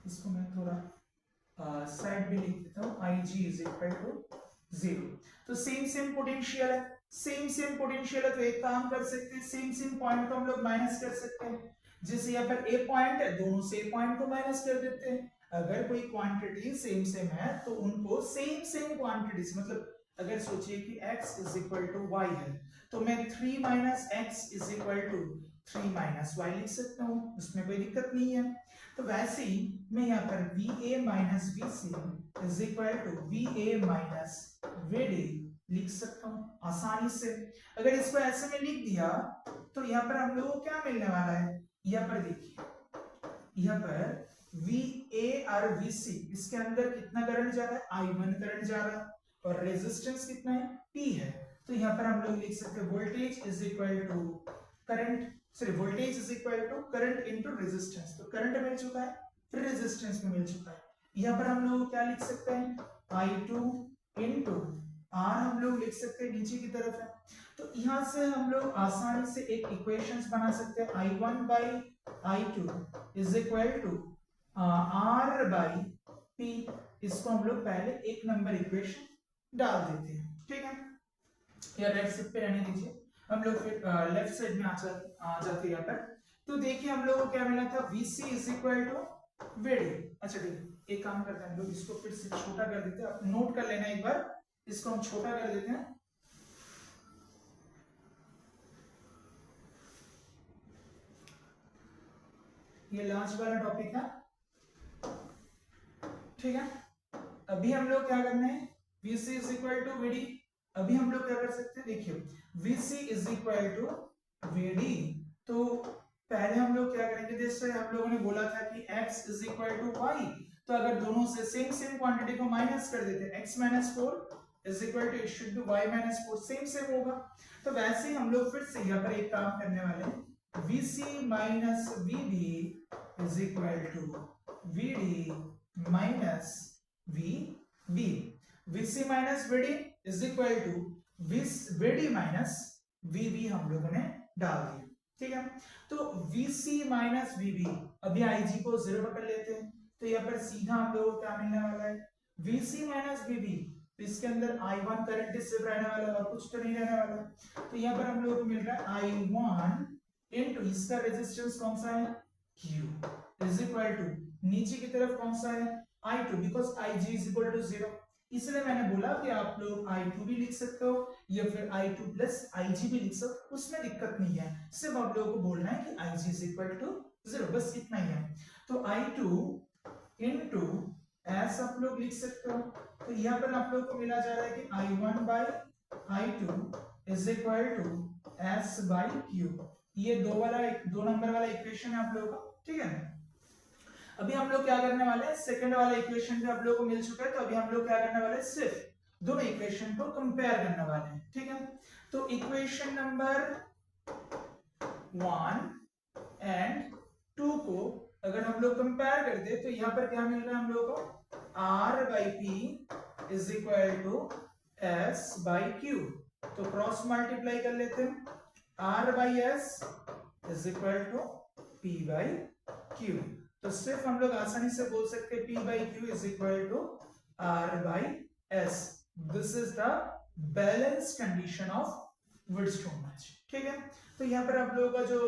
इसको मैं थोड़ा साइड भी लिख देता हूँ, IG इज इक्वल टू 0। तो सेम पोटेंशियल है, सेम पोटेंशियल है, तो एक काम कर सकते हैं, सेम पॉइंट को हम लोग माइनस कर सकते हैं। जैसे यहाँ पर A पॉइंट है, दोनों से पॉइंट को माइनस कर देते हैं। अगर कोई क्वांटिटी सेम है तो उनको सेम क्वांटिटी से, मतलब अगर सोचिए कि x is equal to y है, तो मैं 3 minus x is equal to 3 minus y लिख सकता हूँ, उसमें कोई दिक्कत नहीं है। तो वैसे ही मैं यहाँ पर VA minus VC is equal to VA minus VD लिख सकता हूँ आसानी से। अगर इसको ऐसे में लिख दिया तो यहाँ पर हम लोगों को क्या मिलने वाला है, यहाँ पर देखिए, यहाँ पर VA और VC, इसके अंदर कितना करंट जा रहा है, I1 करंट जा रहा है, और रेजिस्टेंस कितना है, P है। तो यहाँ पर हम लोग लिख सकते हैं voltage is equal to current, sorry voltage is equal to current into resistance. तो करंट मिल चुका है, फिर रेजिस्टेंस में मिल चुका है। यहाँ पर हम लोग क्या लिख सकते हैं, I2 इनटू R हम लोग लिख सकते हैं, नीचे की तरफ है। तो यहाँ से हम लोग आसानी से एक इक्वेशंस बना सकते हैं, I1 by I2 is equal to R by P। इसको हम लोग पहले एक नंबर इक्वेशन डाल देते हैं, ठीक है। या राइट साइड पे रहने दीजिए, हम लोग फिर लेफ्ट साइड में आ जाते हैं यहाँ पर। तो देखिए हम लोग को क्या मिला था, VC is equal to VD। अच्छा देखिए, एक काम करते हैं, हम लोग इसको फिर से छोटा कर देते हैं, आप नोट कर लेना एक बार, इसको हम छोटा कर देते हैं। ये लास्ट वाला टॉपिक है, ठीक है। अभी हम लोग क्या करना है, VC is equal to VD। अभी हम लोग क्या कर सकते हैं, देखिए VC is equal to VD। तो पहले हम लोग क्या करेंगे, जैसे हम लोगों ने बोला था कि x is equal to y, तो अगर दोनों से सेम क्वांटिटी को माइनस कर देते हैं, x minus 4 is equal to it should be y minus 4, same होगा। तो वैसे ही हम लोग फिर से यहाँ पर एक काम करने वाले हैं, VC minus VD is equal to VD minus V B. VC minus VD is equal to VD minus VB हम लोगों ने डाल दिया, ठीक है। तो वीसी माइनस वीबी, अभी आईजी को 0 पकड़ लेते हैं, तो यहाँ पर सीधा हम लोगों को क्या मिलने वाला है, वीसी माइनस वीबी, तो इसके अंदर I1 करंट सिर्फ रहने वाला है और कुछ तो नहीं रहने वाला। तो यहाँ पर हम लोगों को मिल रहा है I1 इनटू इसका रेजिस्टेंस कौन सा है, Q इज इक्वल टू नीचे की तरफ कौन सा है, I2, because IG is equal to 0। इसलिए मैंने बोला कि आप लोग I2 भी लिख सकते हो या फिर I2 प्लस IG भी लिख सकते हो, उसमें दिक्कत नहीं है, सिर्फ आप लोगों को बोलना है कि IG इज इक्वल टू 0, बस इतना ही है। तो I2 इनटू S आप लोग लिख सकते हो, तो यहाँ पर आप लोगों को मिला जा रहा है कि I1 by I2 is equal to S by Q। ये दो नंबर वाला इक्वेशन है आप लोगों का, ठीक है। अभी हम लोग क्या करने वाले हैं, सेकंड वाला इक्वेशन भी आप लोगों को मिल चुका है, तो अभी हम लोग क्या करने वाले हैं, सिर्फ दोनों इक्वेशन को कंपेयर करने वाले हैं, ठीक है। तो इक्वेशन नंबर 1 एंड 2 को अगर हम लोग कंपेयर कर दे, तो यहाँ पर क्या मिल रहा है हम लोगों को, R by P is equal to S by Q। तो क्रॉस मल्टीप्लाई कर लेते हैं, R by S is equal to P by Q। तो सिर्फ हम लोग आसानी से बोल सकते हैं P by Q is equal to R by S। This is the balance condition of Wheatstone match, ठीक है। तो यहाँ पर आप लोगों का जो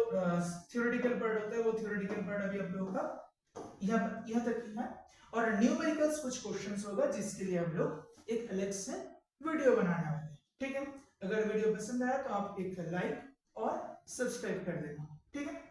थ्योरेटिकल पार्ट होता है, वो थ्योरेटिकल पार्ट अभी आप लोगों का यहाँ तक ही है, और न्यूमेरिकल्स कुछ क्वेश्चंस होगा जिसके लिए हम लोग एक अलग से वीडियो बनाने वाले हैं, ठीक है। अगर वीडियो पसंद आया तो आप एक लाइक और सब्सक्राइब कर देना, ठीक है।